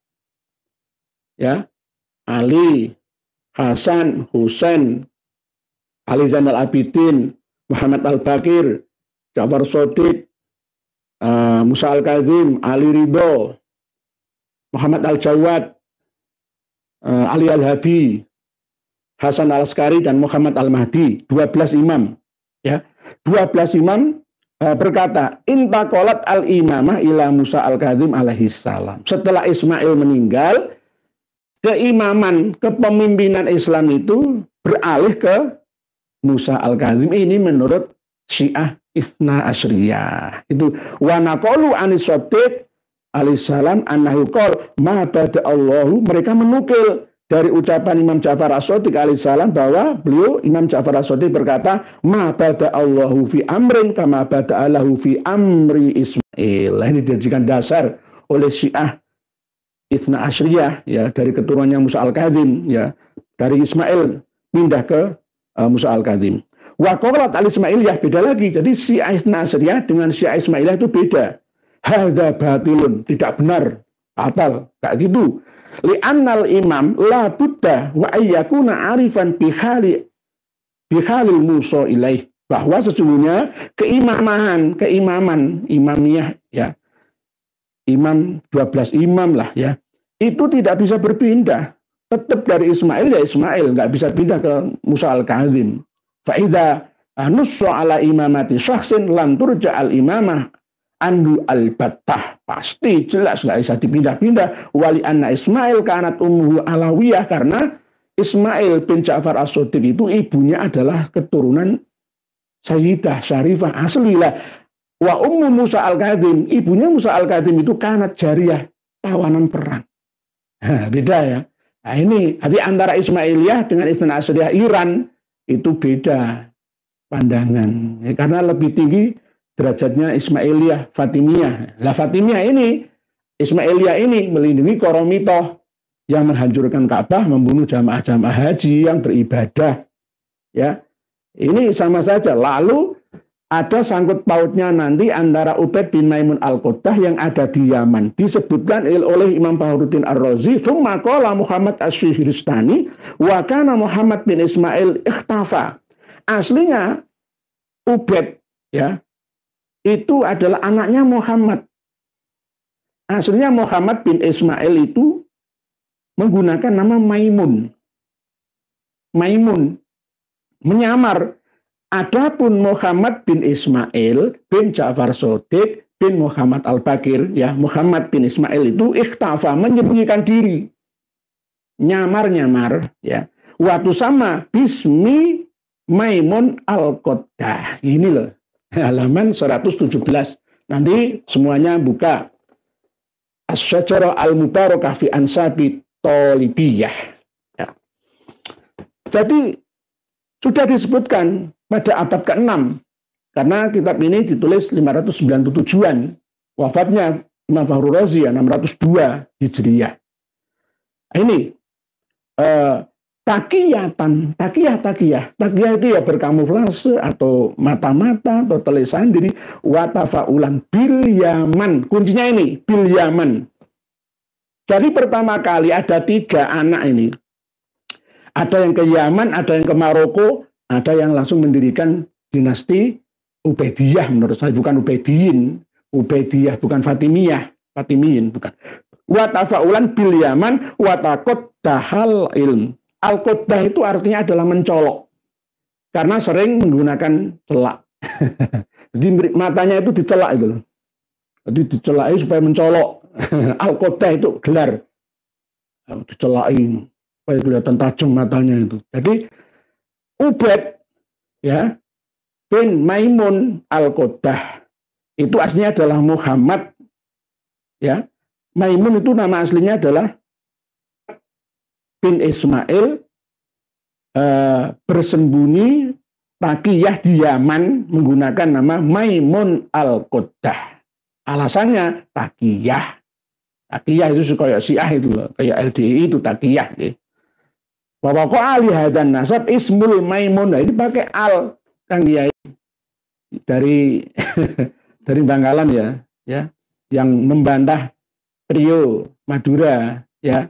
ya, Ali, Hasan, Husain, Ali Zainal Abidin, Muhammad Al-Baqir, Ja'far Shadiq, Musa Al-Kazim, Ali Ridho, Muhammad Al-Jawad, Ali Al-Hadi, Hasan Al-Askari, dan Muhammad Al-Mahdi, 12 imam. Ya, 12 imam berkata, intaqalat al-imamah ila Musa Al-Kazim alaihi salam. Setelah Ismail meninggal, keimaman, kepemimpinan Islam itu beralih ke Musa al-Kadzim. Ini menurut Syiah Itsna Asyriyah. Itu wa naqalu anis Shadiq alaihissalam annahu qol ma bada Allahu, mereka menukil dari ucapan Imam Ja'far As-Shadiq alaihissalam bahwa beliau Imam Ja'far As-Shadiq berkata ma bada Allahu fi amrin kama bada Allahu fi amri Ismail. Ini dijadikan dasar oleh Syiah Itsna Asyriyah ya, dari keturunannya Musa al-Kadzim ya, dari Ismail pindah ke Musa al-Kadzim. Wa qalat al-Ismailiyah, beda lagi. Jadi Syiah Itsna Asyriyah dengan Syiah Ismailiyah itu beda. Hadza batilun, tidak benar, batal, kayak gitu. Li'annal imam la budda wa ayyakuna arifan bihalil musa ilaih, bahwa sesungguhnya keimaman imamiyah ya, imam 12 imam lah ya, itu tidak bisa berpindah, tetap dari Ismail ya Ismail, nggak bisa pindah ke Musa al-Kadzim. Fa'idha nussa ala imamati syakhsin lam turja al-imamah andu al-battah, pasti jelas nggak bisa dipindah-pindah. Wali anna Ismail kanat ummuhu alawiyah, karena Ismail bin Ja'far As-Shadiq itu ibunya adalah keturunan Sayyidah Syarifah asli lah. Wa ummu Musa al-Kadzim, ibunya Musa al-Kadzim itu kanat jariyah, tawanan perang. Beda ya. Nah ini, tapi antara Ismailiyah dengan Itsna Asyriyah Iran itu beda pandangan ya, karena lebih tinggi derajatnya Ismailiyah Fatimiyah. Lah Fatimiyah ini, Ismailiyah ini melindungi Qoromitoh yang menghancurkan Ka'bah, membunuh jamaah-jamaah haji yang beribadah ya. Ini sama saja. Lalu ada sangkut pautnya nanti antara Ubaid bin Maimun al-Quddah yang ada di Yaman, disebutkan oleh Imam Fakhruddin Ar-Razi, "Tsumma qala Muhammad Asy-Syihristani wa kana Muhammad bin Ismail ikhtafa." Aslinya Ubaid ya, itu adalah anaknya Muhammad. Aslinya Muhammad bin Ismail itu menggunakan nama Maimun. Maimun menyamar. Adapun Muhammad bin Ismail bin Ja'far Shadiq bin Muhammad al-Bakir ya, Muhammad bin Ismail itu ikhtafa, menyembunyikan diri, nyamar-nyamar ya. Waktu sama bismi Maimun al-Quddah. Ini loh, halaman 117. Nanti semuanya buka. As-Syajarah al-Mubarakah fi Ansabi Thalibiyah. Ya. Jadi sudah disebutkan pada abad ke-6, karena kitab ini ditulis 597-an, wafatnya Imam Fakhrul Razi ya, 602 Hijriyah. Ini takiyah itu ya berkamuflase atau mata-mata atau tulisan diri, watafaulan bil Yaman. Kuncinya ini bil Yaman. Jadi pertama kali ada 3 anak ini. Ada yang ke Yaman, ada yang ke Maroko, ada yang langsung mendirikan dinasti Ubaidiyah menurut saya, bukan Ubaidiyin. Ubaidiyah bukan Fatimiyah, Fatimiyin bukan. Watafaulan bil Yaman watakoddahal ilm. Al-Quddah itu artinya adalah mencolok, karena sering menggunakan celak. Jadi matanya itu dicelak itu loh. Jadi dicelak supaya mencolok. Al-Quddah itu gelar. Dicelakin supaya kelihatan tajam matanya itu. Jadi Ubaid ya bin Maimun al-Quddah itu aslinya adalah Muhammad ya. Maimun itu nama aslinya adalah bin Ismail, bersembunyi takiyah di Yaman menggunakan nama Maimun al-Quddah. Alasannya takiyah. Takiyah itu kayak Syiah itu loh, kayak LDI itu takiyah. Bahwa kok ali hadan nasab ismul Maimun. Nah, ini pakai al Kang Kiai dari dari Bangkalan ya, yang membantah trio Madura ya.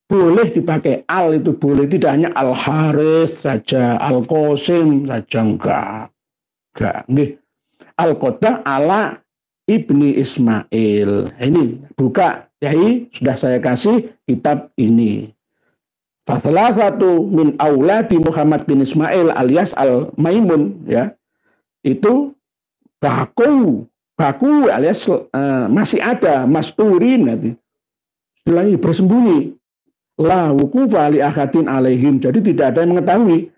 Boleh dipakai al, itu boleh, tidak hanya al Harith saja, al Qasim saja, enggak. Al-Quddah ala ibni Ismail. Ini buka, Yai, sudah saya kasih kitab ini. Fasalah satu min auladi Muhammad bin Ismail alias al-Maimun ya, itu baku alias masih ada masturin nanti. Istilahnya bersembunyi. La wukufa li akhatin alaihim. Jadi tidak ada yang mengetahui.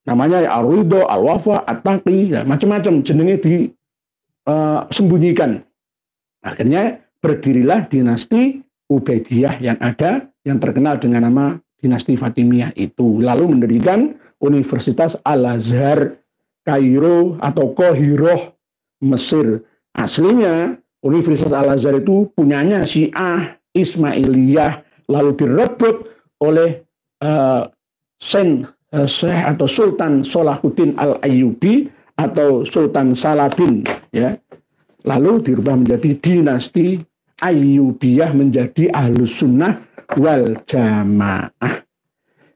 Namanya Ar-Ridho, Al-Wafa, At-Taqi, ya, macam-macam jenenge disembunyikan. Akhirnya berdirilah dinasti Ubaidiyah yang ada, yang terkenal dengan nama dinasti Fatimiyah itu. Lalu mendirikan Universitas Al-Azhar Kairo atau Qahiroh Mesir. Aslinya Universitas Al-Azhar itu punyanya Syiah Ismailiyah, lalu direbut oleh Syekh atau Sultan Salahuddin Al-Ayyubi atau Sultan Saladin, ya. Lalu dirubah menjadi dinasti Ayyubiyah, menjadi Ahlus Sunnah wal Jamaah.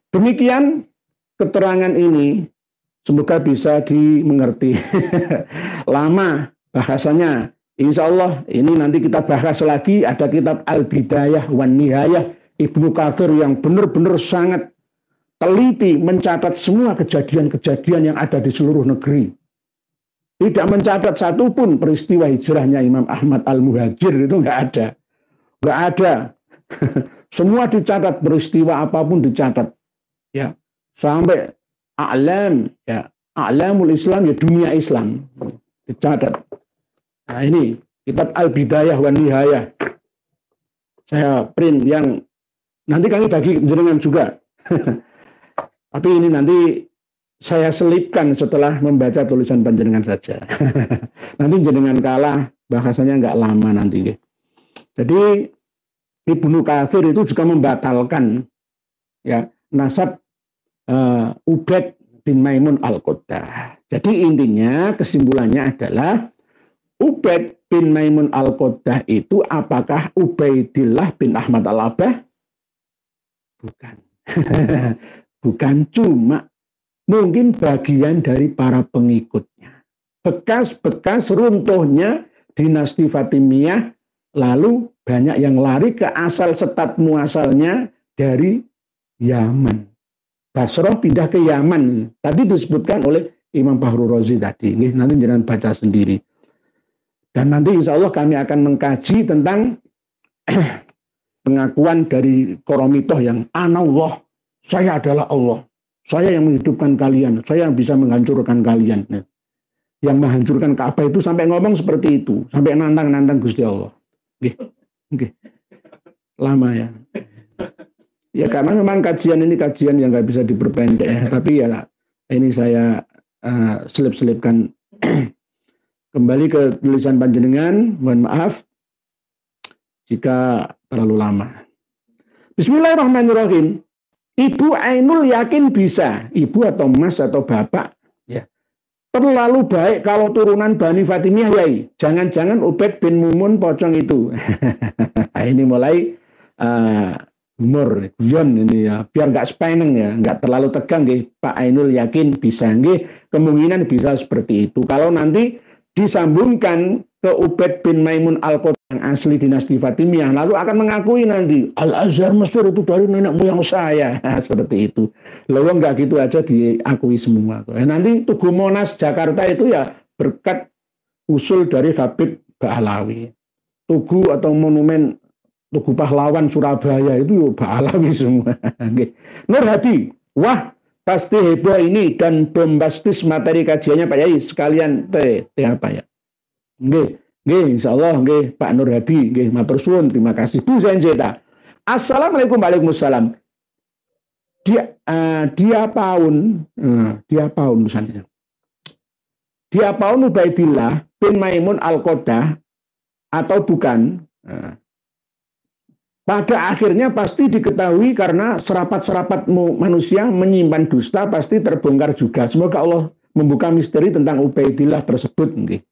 Demikian keterangan ini, semoga bisa dimengerti. Lama bahasanya. Insya Allah ini nanti kita bahas lagi. Ada kitab Al-Bidayah wan Nihayah Ibnu Katsir yang benar-benar sangat teliti mencatat semua kejadian-kejadian yang ada di seluruh negeri. Tidak mencatat satupun peristiwa hijrahnya Imam Ahmad Al-Muhajir, itu nggak ada. Nggak ada. Semua dicatat, peristiwa apapun dicatat. Ya, sampai a'lam, ya, a'lamul Islam, ya dunia Islam dicatat. Nah ini kitab Al-Bidayah wan Nihayah. Saya print yang nanti kami bagi jenengan juga. Tapi ini nanti saya selipkan setelah membaca tulisan panjenengan saja. Nanti jenengan kalah, bahasanya nggak lama nanti. Jadi Ibnu Katsir itu juga membatalkan, ya, nasab Ubaid bin Maimun Al-Qaddah. Jadi intinya kesimpulannya adalah Ubaid bin Maimun Al-Qaddah itu apakah Ubaidillah bin Ahmad Al-Abbah? Bukan. Bukan, cuma mungkin bagian dari para pengikutnya. Bekas-bekas runtuhnya dinasti Fatimiyah, lalu banyak yang lari ke asal setat muasalnya dari Yaman. Basrah pindah ke Yaman. Tadi disebutkan oleh Imam Fakhrur Razi tadi. Nanti jangan baca sendiri. Dan nanti insya Allah kami akan mengkaji tentang pengakuan dari Qoromitoh yang Anallah. Saya adalah Allah. Saya yang menghidupkan kalian. Saya yang bisa menghancurkan kalian. Nah, yang menghancurkan Ka'bah itu sampai ngomong seperti itu. Sampai nantang-nantang Gusti Allah. Oke. Lama ya. Ya karena memang kajian ini kajian yang nggak bisa diperpendek. Tapi ya ini saya selip-selipkan. Kembali ke tulisan panjenengan. Mohon maaf jika terlalu lama. Bismillahirrahmanirrahim. Ibu Ainul yakin bisa, ibu atau mas atau bapak, ya, terlalu baik kalau turunan Bani Fatimiyah, yai. Jangan-jangan Ubaid bin Mumun pocong itu. Ini mulai humor, guyon ini ya, biar nggak spaneng ya, nggak terlalu tegang, nggih. Pak Ainul yakin bisa, nggih. Kemungkinan bisa seperti itu. Kalau nanti disambungkan ke Ubaid bin Maimun Al-Qaddah yang asli dinasti Fatimiyah, lalu akan mengakui nanti Al-Azhar Mesir itu dari nenek moyang saya. Seperti itu. Lalu enggak gitu aja diakui semua. Nanti Tugu Monas Jakarta itu ya berkat usul dari Habib Ba'alawi. Tugu atau monumen Tugu Pahlawan Surabaya itu Ba'alawi semua. Nur Hadi, wah pasti heboh ini dan bombastis materi kajiannya Pak Yai. Sekalian teh apa ya? Nggih, insyaallah nggih Pak Nur Hadi, nggih matur suwun, terima kasih Bu Zenjeta. Assalamualaikum warahmatullahi wabarakatuh. Dia paun misalnya. Dia paun Ubaidillah bin Maimun Al-Qaddah atau bukan? Pada akhirnya pasti diketahui karena serapat-serapat manusia menyimpan dusta pasti terbongkar juga. Semoga Allah membuka misteri tentang Ubaidillah tersebut, nggih.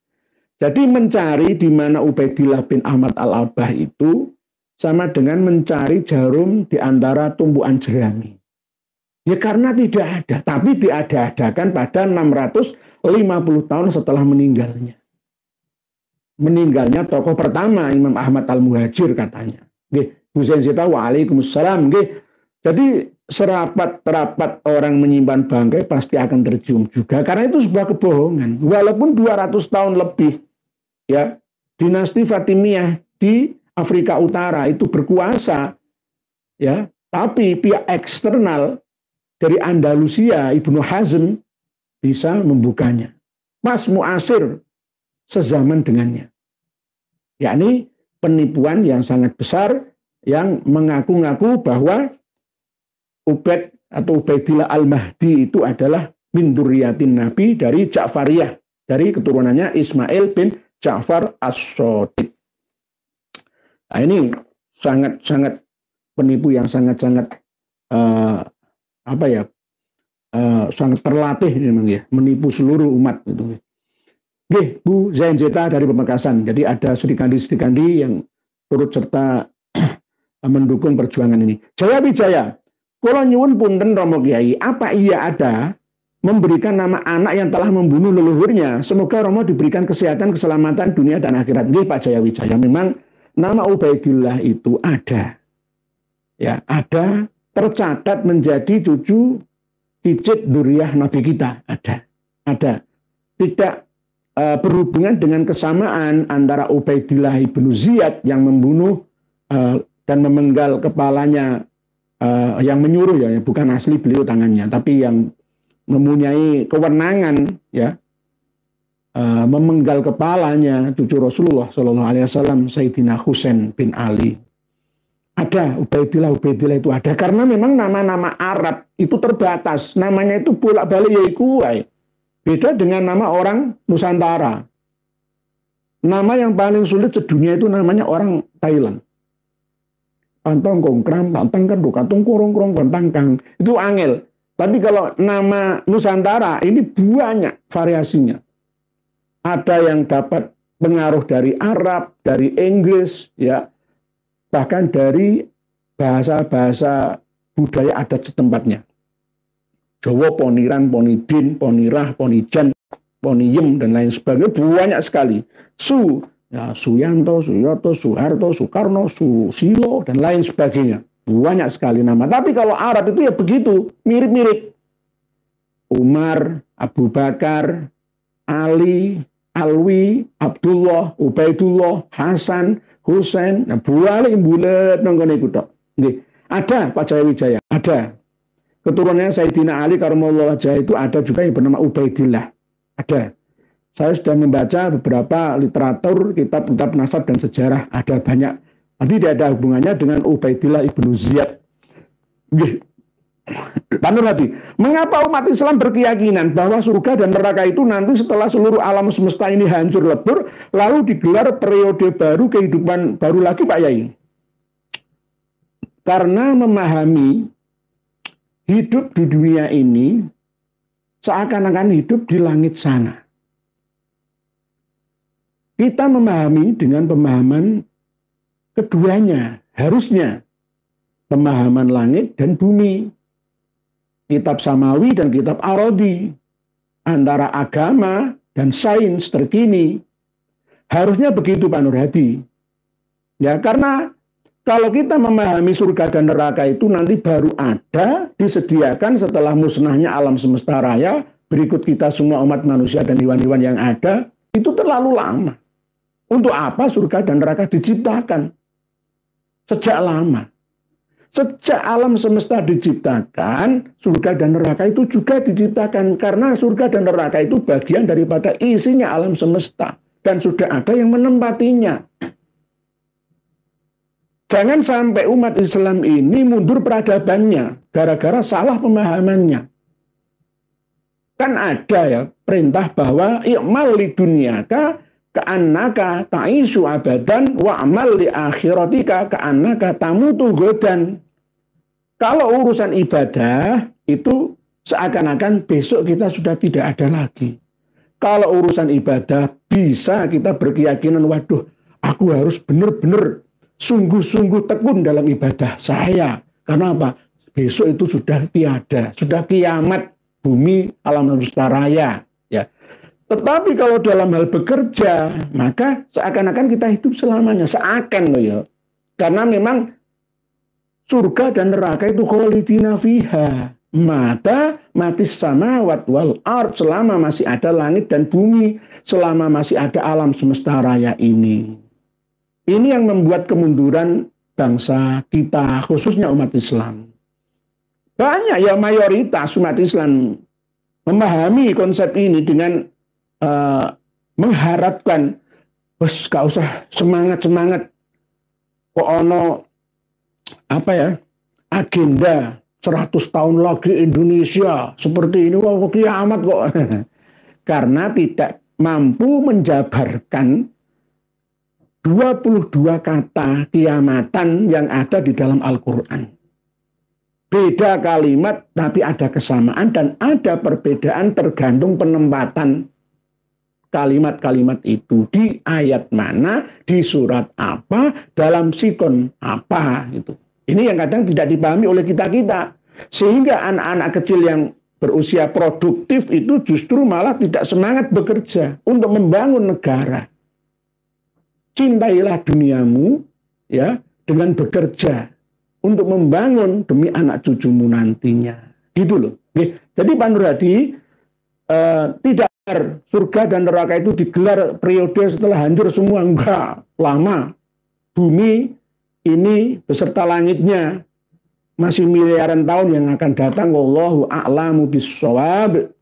Jadi mencari di mana Ubaidillah bin Ahmad Al-Abbah itu sama dengan mencari jarum di antara tumpuan jerami. Ya karena tidak ada, tapi diada-adakan pada 650 tahun setelah meninggalnya. Meninggalnya tokoh pertama Imam Ahmad Al-Muhajir katanya. Nggih, Bu Zenzita waalaikumsalam. Nggih. Jadi serapat-terapat orang menyimpan bangkai pasti akan tercium juga karena itu sebuah kebohongan. Walaupun 200 tahun lebih ya, dinasti Fatimiyah di Afrika Utara itu berkuasa, ya, tapi pihak eksternal dari Andalusia, Ibnu Hazm bisa membukanya. Mas Mu'asir sezaman dengannya. Yakni penipuan yang sangat besar yang mengaku-ngaku bahwa Ubaid atau Ubaidillah Al-Mahdi itu adalah min dzurriyyatin Nabi dari Ja'fariyah, dari keturunannya Ismail bin Ja'far As-Shadiq. Nah, ini sangat-sangat penipu yang sangat-sangat sangat terlatih memang ya, menipu seluruh umat itu. Nggih, Bu Zain Zeta dari Pamekasan. Jadi ada Srikandi-Srikandi yang turut serta mendukung perjuangan ini. Jaya Wijaya, kula nyuwun punten Romo Kiai, apa iya ada memberikan nama anak yang telah membunuh leluhurnya? Semoga Romo diberikan kesehatan, keselamatan dunia dan akhirat. Nggih, Pak Jaya Wijaya, memang nama Ubaidillah itu ada. Ya, ada, tercatat menjadi cucu cicit dzurriyyah Nabi kita, ada. Tidak berhubungan dengan kesamaan antara Ubaidillah ibnu Ziyad yang membunuh dan memenggal kepalanya, yang menyuruh ya, bukan asli beliau tangannya, tapi yang mempunyai kewenangan ya, memenggal kepalanya cucu Rasulullah Shallallahu Alaihi Wasallam, Sayyidina Husain bin Ali. Ada Ubaidillah itu ada, karena memang nama-nama Arab itu terbatas, namanya itu bolak-balik ya ikuai. Beda dengan nama orang Nusantara. Nama yang paling sulit sedunia itu namanya orang Thailand. Pantong kongkram, pantang keduk, katong kurung kurung, pantang kang. Itu angel. Tapi kalau nama Nusantara ini banyak variasinya. Ada yang dapat pengaruh dari Arab, dari Inggris, ya, bahkan dari bahasa-bahasa budaya adat setempatnya. Jawa, Poniran, Ponidin, Ponirah, Ponijan, Poniyem, dan lain sebagainya banyak sekali. Ya, Suyanto, Suyoto, Soeharto, Soekarno, Susilo, dan lain sebagainya. Banyak sekali nama. Tapi kalau Arab itu ya begitu, mirip-mirip. Umar, Abu Bakar, Ali, Alwi, Abdullah, Ubaidullah, Hasan, Husain, nah bualik bulet nonggone kutok. Nggih, ada Pak Jaya Wijaya, ada. Keturunannya Sayyidina Ali Karamallahu wajhahu itu ada juga yang bernama Ubaidillah. Ada. Saya sudah membaca beberapa literatur, kitab-kitab nasab dan sejarah, ada banyak. Nanti tidak ada hubungannya dengan Ubaidillah ibnu Ziyad. Panur hati. Mengapa umat Islam berkeyakinan bahwa surga dan neraka itu nanti setelah seluruh alam semesta ini hancur lebur, lalu digelar periode baru, kehidupan baru lagi, Pak Yai? Karena memahami hidup di dunia ini seakan-akan hidup di langit sana. Kita memahami dengan pemahaman keduanya, harusnya pemahaman langit dan bumi, kitab samawi dan kitab arodi, antara agama dan sains terkini. Harusnya begitu Pak Nur Hadi. Ya, karena kalau kita memahami surga dan neraka itu nanti baru ada, disediakan setelah musnahnya alam semesta raya, berikut kita semua umat manusia dan hewan-hewan yang ada, itu terlalu lama. Untuk apa surga dan neraka diciptakan? Sejak lama. Sejak alam semesta diciptakan, surga dan neraka itu juga diciptakan. Karena surga dan neraka itu bagian daripada isinya alam semesta. Dan sudah ada yang menempatinya. Jangan sampai umat Islam ini mundur peradabannya gara-gara salah pemahamannya. Kan ada ya perintah bahwa i'mal li dunyaka ka'annaka ta'isu abadan wa amal li akhiratika ka'annaka tamutu godan. Kalau urusan ibadah itu seakan-akan besok kita sudah tidak ada lagi. Kalau urusan ibadah bisa kita berkeyakinan, waduh, aku harus benar-benar sungguh-sungguh tekun dalam ibadah saya. Karena apa? Besok itu sudah tiada, sudah kiamat bumi alam semesta raya. Ya. Tetapi kalau dalam hal bekerja, maka seakan-akan kita hidup selamanya, seakan loh ya. Karena memang surga dan neraka itu kholidina fiha. Mati samawat wal ard, selama masih ada langit dan bumi, selama masih ada alam semesta raya ini. Ini yang membuat kemunduran bangsa kita, khususnya umat Islam. Banyak ya mayoritas umat Islam memahami konsep ini dengan mengharapkan, wes gak usah semangat-semangat, kok ono apa ya, agenda 100 tahun lagi Indonesia seperti ini, wah kiamat kok. Karena tidak mampu menjabarkan 22 kata kiamatan yang ada di dalam Al-Quran. Beda kalimat tapi ada kesamaan dan ada perbedaan tergantung penempatan kalimat-kalimat itu di ayat mana, di surat apa, dalam sikon apa gitu. Ini yang kadang tidak dipahami oleh kita-kita. Sehingga anak-anak kecil yang berusia produktif itu justru malah tidak semangat bekerja untuk membangun negara. Cintailah duniamu ya dengan bekerja untuk membangun demi anak cucumu nantinya. Gitu loh. Jadi Pak Nur Hadi tidak surga dan neraka itu digelar periode setelah hancur semua, enggak, lama. Bumi ini beserta langitnya masih miliaran tahun yang akan datang. Wallahu a'lamu bissawab.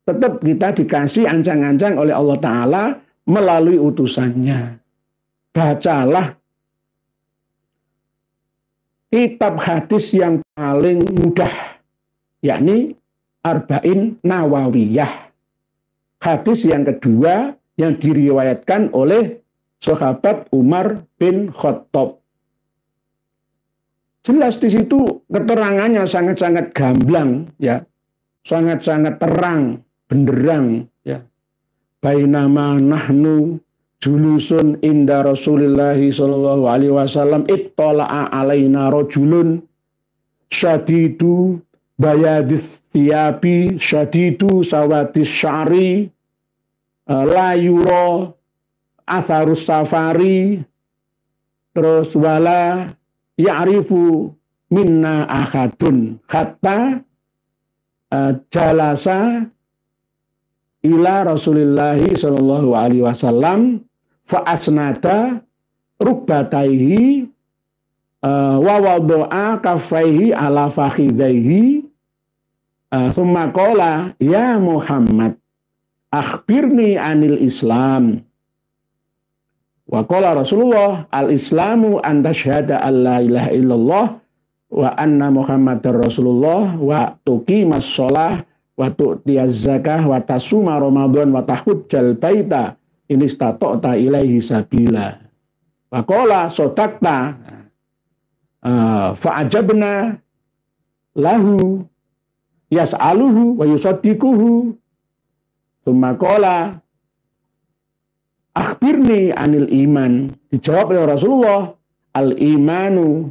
Tetap kita dikasih ancang-ancang oleh Allah Ta'ala melalui utusannya. Bacalah kitab hadis yang paling mudah, yakni Arba'in Nawawiyah. Hadis yang kedua yang diriwayatkan oleh sahabat Umar bin Khattab. Jelas di situ keterangannya sangat-sangat gamblang, ya, sangat-sangat terang, benderang, ya. Bainama nahnu julusun inda Rasulillahi sallallahu alaihi wasallam ittala'a alaina rajulun syadidu bayadis thiyabi syadidu sawadis syari la yura atharus safari, terus wala ya'rifu minna ahadun hatta jalasa ila Rasulillahi sallallahu alaihi wasallam fa asnada rukbataihi wa wadu'a kaffaihi ala fakhidaihi thumma qala ya Muhammad akhbirni anil Islam. Wa qala Rasulullah al-Islamu an tasyhada an la ilaha illallah wa anna Muhammadar Rasulullah wa tuqimas shalah wa tu'tiyaz zakah wa tasuma Ramadan wa tahujjal baita in istata'ta ilaihi sabila. Wa qala sadaqta fa ajabna lahu yas'aluhu wa yusaddiquhu. Tsumma qala akhbirni anil iman. Dijawab oleh Rasulullah, al-imanu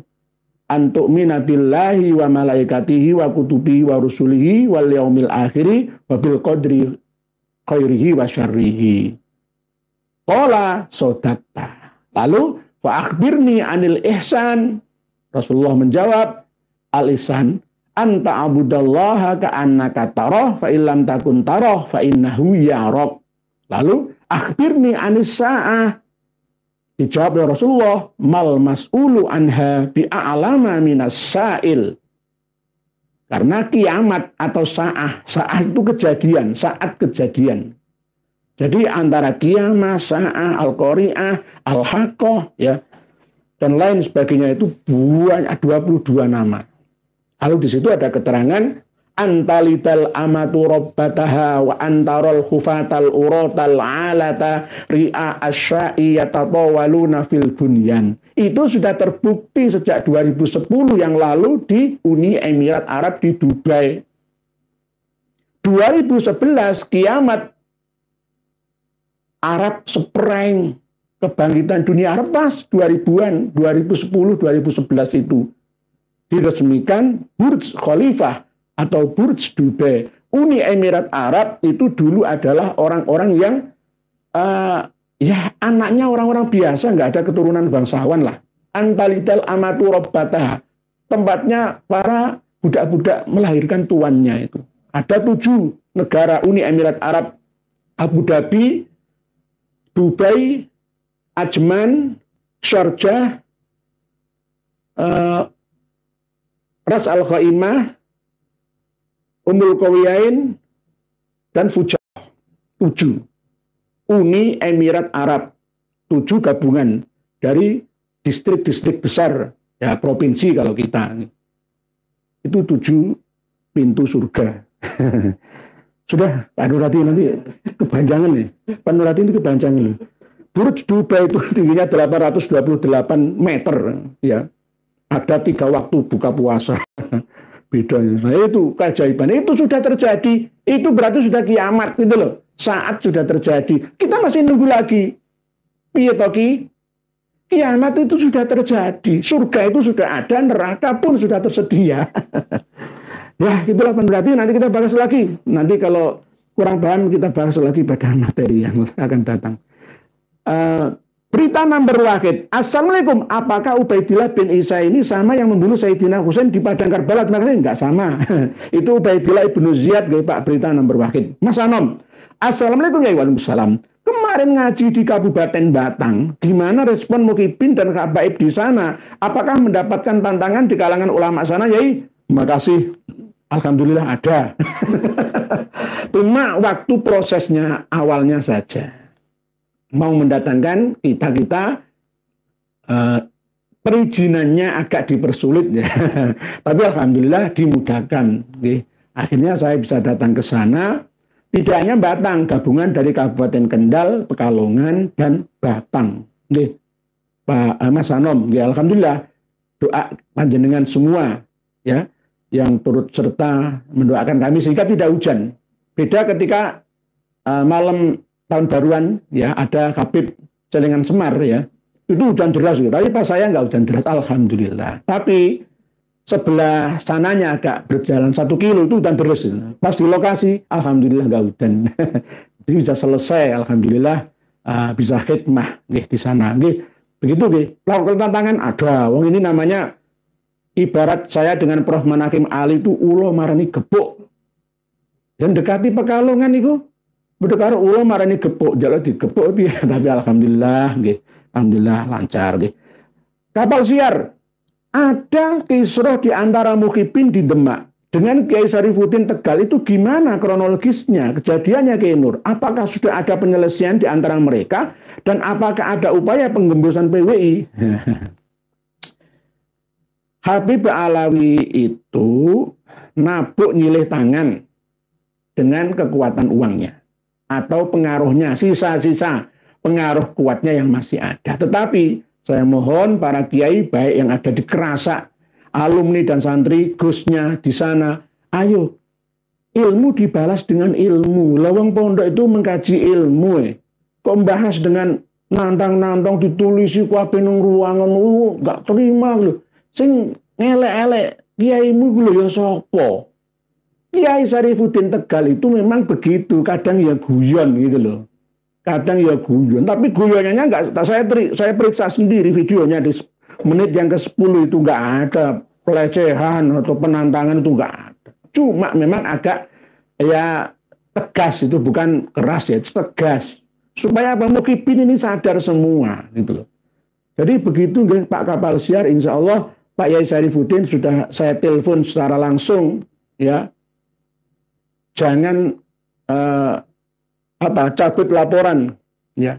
an tu'mina billahi wa malaikatihi wa kutubihi wa rusulihi wal yaumil akhiri wa bil qadri khairihi wa syarrihi. Qala sadaqta. Lalu fa akhbirni anil ihsan. Rasulullah menjawab, al-ihsan anta abudallaha ka'annaka tarah fa illam takun tarah fa innahu yarak. Lalu akhbirni anis sa'ah. Dijawab oleh Rasulullah, mal mas'ulu anha bi'a'lama minas sa'il. Karena kiamat atau sa'ah itu kejadian, saat kejadian. Jadi antara kiamat, sa'ah, al-qari'ah, al-haqqah, ya, dan lain sebagainya itu banyak 22 nama. Lalu di situ ada keterangan antalital amatu rabbataha wa antarul khufatal uratal alata ri'a asyai yatatawaluna fil bunyan. Itu sudah terbukti sejak 2010 yang lalu di Uni Emirat Arab di Dubai. 2011 kiamat Arab Spring, kebangkitan dunia Arab pas 2000-an, 2010, 2011 itu diresmikan Burj Khalifah atau Burj Dubai. Uni Emirat Arab itu dulu adalah orang-orang yang ya anaknya orang-orang biasa, nggak ada keturunan bangsawan lah. Antalital amatu rabbataha, tempatnya para budak-budak melahirkan tuannya itu. Ada 7 negara Uni Emirat Arab: Abu Dhabi, Dubai, Ajman, Sharjah, Ras Al Khaimah, Ummul Qawiyain, dan Fujah 7. Uni Emirat Arab 7 gabungan dari distrik-distrik besar, ya provinsi kalau kita. Itu 7 pintu surga. Sudah, Pak Nurati nanti kepanjangan nih. Pak Nurati itu kepanjangan loh. Burj Dubai itu tingginya 828 meter, ya. Ada 3 waktu buka puasa. Beda. Nah, itu keajaiban. Itu sudah terjadi. Itu berarti sudah kiamat gitu loh. Saat sudah terjadi. Kita masih nunggu lagi. Piye toki? Kiamat itu sudah terjadi. Surga itu sudah ada, neraka pun sudah tersedia. Ya, itulah berarti nanti kita bahas lagi. Nanti kalau kurang paham kita bahas lagi pada materi yang akan datang. Berita number wahid. Assalamualaikum. Apakah Ubaidillah bin Isa ini sama yang membunuh Sayyidina Husain di Padang Karbala? Enggak sama. Itu Ubaidillah ibnu Ziyad, Pak. Berita number wahid. Mas Anom. Assalamualaikum ya waalaikumsalam. Kemarin ngaji di Kabupaten Batang, di mana respon Muhyiddin dan Habaib di sana? Apakah mendapatkan tantangan di kalangan ulama sana? Yai, terima kasih. Alhamdulillah ada. Cuma waktu prosesnya awalnya saja. Mau mendatangkan kita perizinannya agak dipersulit ya. Tapi alhamdulillah dimudahkan. Akhirnya saya bisa datang ke sana. Tidak hanya Batang, gabungan dari Kabupaten Kendal, Pekalongan, dan Batang. Pak Mas Anom, ya alhamdulillah doa panjenengan semua ya yang turut serta mendoakan kami sehingga tidak hujan. Beda ketika malam tahun baruan ya ada Habib Celengan Semar ya itu hujan deras gitu. Tapi pas saya nggak hujan deras, alhamdulillah. Tapi sebelah sananya agak berjalan 1 kilo itu hujan deras. Pas di lokasi, alhamdulillah nggak hujan. Jadi bisa selesai, alhamdulillah bisa khidmah di sana. Begitu, kalau tantangan ada. Wong ini namanya ibarat saya dengan Prof. Manakim Ali itu ulo marani gepuk. Dan dekati Pekalongan itu, berdekar ulo marani gepuk. Jalan di gepuk, tapi alhamdulillah, alhamdulillah lancar. Kapal siar. Ada kisruh di antara Muhyiddin di Demak dengan Kiai Syarifuddin Tegal itu gimana kronologisnya kejadiannya Kiai Nur? Apakah sudah ada penyelesaian di antara mereka dan apakah ada upaya penggembosan PWI? Habib Alawi itu nabuk nyilih tangan dengan kekuatan uangnya atau pengaruhnya, sisa-sisa pengaruh kuatnya yang masih ada. Tetapi saya mohon para kiai baik yang ada di Kerasak, alumni dan santri, gusnya di sana, ayo ilmu dibalas dengan ilmu. Lawang pondok itu mengkaji ilmu. Kok bahas dengan nantang-nantang ditulisi kabeh nang ruangan, nggak terima lho. Sing ngelek-elek kiaimu lho ya sapa? Kiai Syarifuddin Tegal itu memang begitu, kadang ya guyon gitu loh. Kadang ya guyon, tapi guyonnya enggak, saya periksa sendiri videonya di menit yang ke-10 itu enggak ada pelecehan atau penantangan, itu enggak ada. Cuma memang agak ya tegas, itu bukan keras ya, tegas. Supaya Pak Muhyiddin ini sadar semua gitu loh. Jadi begitu Pak Kapal Siar, insya Allah Pak Yai Syarifuddin sudah saya telepon secara langsung ya. Jangan cabut laporan ya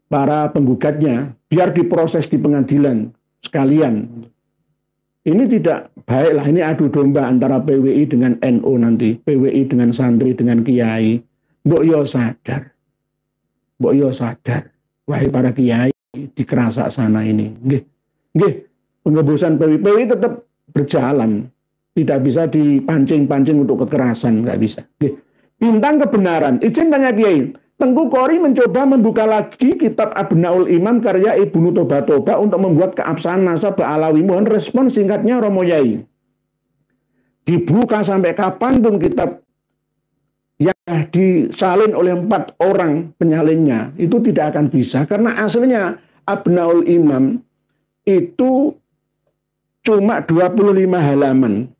para penggugatnya biar diproses di pengadilan sekalian. Ini tidak baik lah, ini adu domba antara PWI dengan NU nanti, PWI dengan santri dengan kiai. Mbok yo sadar, wahai para kiai di Kerasak sana ini, nggih, penggembosan PWI tetap berjalan, tidak bisa dipancing-pancing untuk kekerasan, nggak bisa. Nggih. Bintang kebenaran. Izin tanya Kiai. Tengku Qori mencoba membuka lagi kitab Abnaul Imam karya Ibnu Toba untuk membuat keabsahan nasab Alawi. Mohon respon singkatnya Romo Yai. Dibuka sampai kapanpun kitab yang disalin oleh 4 orang penyalinnya itu tidak akan bisa karena aslinya Abnaul Imam itu cuma 25 halaman.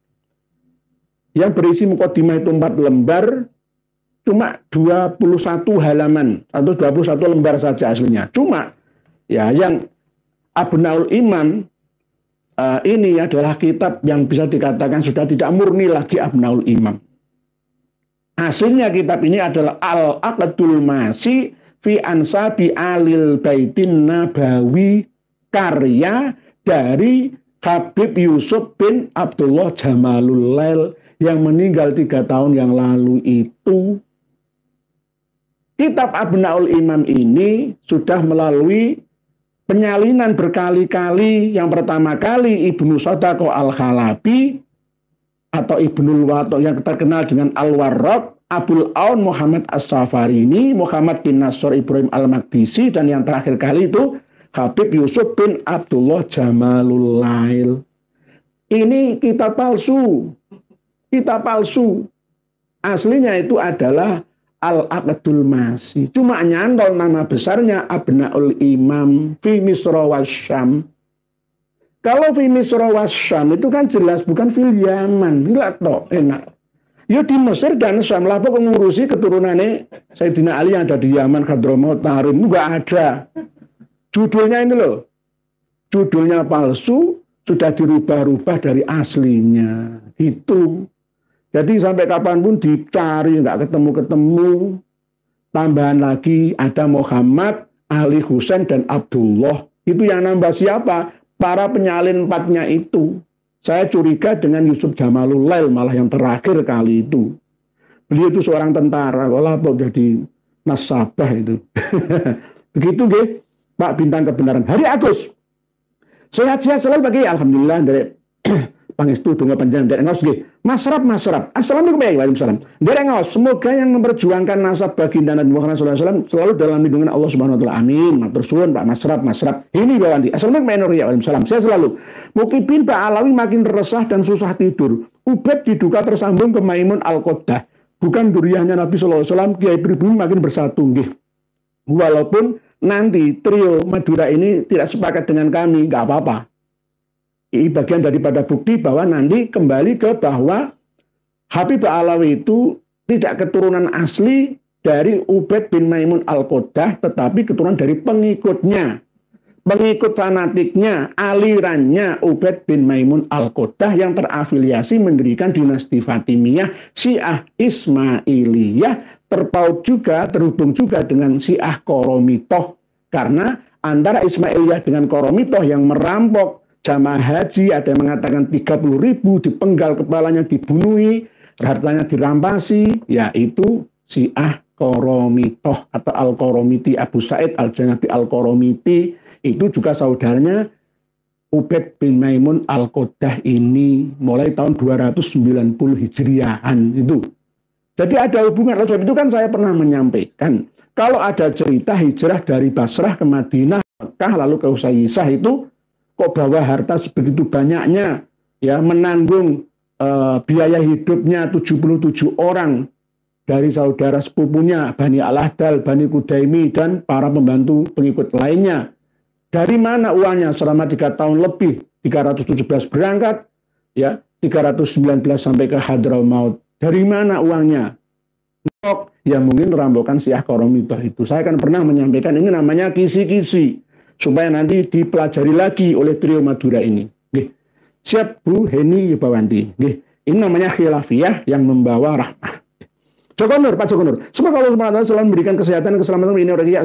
Yang berisi mukadimah itu 4 lembar. Cuma 21 halaman atau 21 lembar saja aslinya. Cuma ya yang Abnaul Imam ini adalah kitab yang bisa dikatakan sudah tidak murni lagi Abnaul Imam. Hasilnya kitab ini adalah Al-Aqdul Masi fi Ansabi Alil Baitin Nabawi, karya dari Habib Yusuf bin Abdullah Jamalul Lail yang meninggal 3 tahun yang lalu itu. Kitab Abnaul Imam ini sudah melalui penyalinan berkali-kali. Yang pertama kali Ibnu Sadaqah Al-Khalabi atau Ibnul Wato yang terkenal dengan Al-Warraq, Abul Aun Muhammad As-Safarini, Muhammad bin Nasr Ibrahim Al-Maqdisi, dan yang terakhir kali itu Habib Yusuf bin Abdullah Jamalul Lail. Ini kitab palsu. Kitab palsu. Aslinya itu adalah Al-Aqdul Masi. Cuma nyantol nama besarnya Abnaul Imam fi Misra Wasyam. Kalau fi Misra Wasyam itu kan jelas bukan fil Yaman. Bila toh enak. Ya di Mesir dan Syam. Lah kok ngurusi keturunannya Sayyidina Ali yang ada di Yaman, Hadramaut, Tarim. Enggak ada. Judulnya ini loh. Judulnya palsu, sudah dirubah-rubah dari aslinya. Itu. Jadi sampai kapanpun dicari, nggak ketemu-ketemu. Tambahan lagi ada Muhammad, Ali Husain, dan Abdullah. Itu yang nambah siapa? Para penyalin 4-nya itu. Saya curiga dengan Yusuf Jamalul Lail malah yang terakhir kali itu. Beliau itu seorang tentara. Kalau jadi nasabah itu. Begitu nggih, Pak Bintang Kebenaran. Hari Agus. Sehat-sehat selalu bagi alhamdulillah dari pangestu donga panjenengan derek ngaos nggih. Masrab. Assalamualaikum warahmatullahi wabarakatuh. Derek ngaos, semoga yang memperjuangkan nasab baginda Nabi Muhammad SAW selalu dalam lindungan Allah Subhanahu wa taala. Amin. Matur suwun Pak Masrab. Ini Bawanti. Assalamualaikum warahmatullahi wabarakatuh. Saya selalu. Mukibin Pak Alawi makin resah dan susah tidur. Ubed diduga tersambung ke Maimun Al-Qoddah. Bukan duriahnya Nabi SAW, Kiai pribumi makin bersatu nggih. Walaupun nanti trio Madura ini tidak sepakat dengan kami, nggak apa-apa. Ini bagian daripada bukti bahwa nanti kembali ke bahwa Habib Alawi itu tidak keturunan asli dari Ubed bin Maimun Al-Qoddah, tetapi keturunan dari pengikutnya. Pengikut fanatiknya, alirannya Ubed bin Maimun Al-Qoddah yang terafiliasi mendirikan dinasti Fatimiyah, Syiah Ismailiyah, terhubung juga dengan Syiah Koromitoh. Karena antara Ismailiyah dengan Koromitoh yang merampok jamaah haji, ada yang mengatakan 30.000, dipenggal kepalanya, dibunuhi, hartanya dirampasi, yaitu Syiah Koromitoh atau Al-Koromiti, Abu Said Al-Janabi Al-Koromiti, itu juga saudaranya Ubed bin Maimun Al-Qoddah ini mulai tahun 290 Hijriahan itu. Jadi ada hubungan. Oleh sebab itu kan saya pernah menyampaikan, kalau ada cerita hijrah dari Basrah ke Madinah, Mekah lalu ke Usayyisah itu kok bawa harta sebegitu banyaknya, ya menanggung biaya hidupnya 77 orang dari saudara sepupunya Bani Al-Ahdal, Bani Kudaimi, dan para pembantu pengikut lainnya. Dari mana uangnya selama 3 tahun lebih? 317 berangkat, ya 319 sampai ke Hadramaut. Dari mana uangnya? Ya mungkin rampokan Syiah Koromitoh itu. Saya kan pernah menyampaikan ini namanya kisi-kisi, supaya nanti dipelajari lagi oleh trio Madura ini. Gih. Siap Bu Heni Yubawanti. Gih. Ini namanya khilafiyah yang membawa rahmah. Joko Nur, Pak Joko Nur. Semoga Allah SWT selalu memberikan kesehatan dan keselamatan ini orang ya.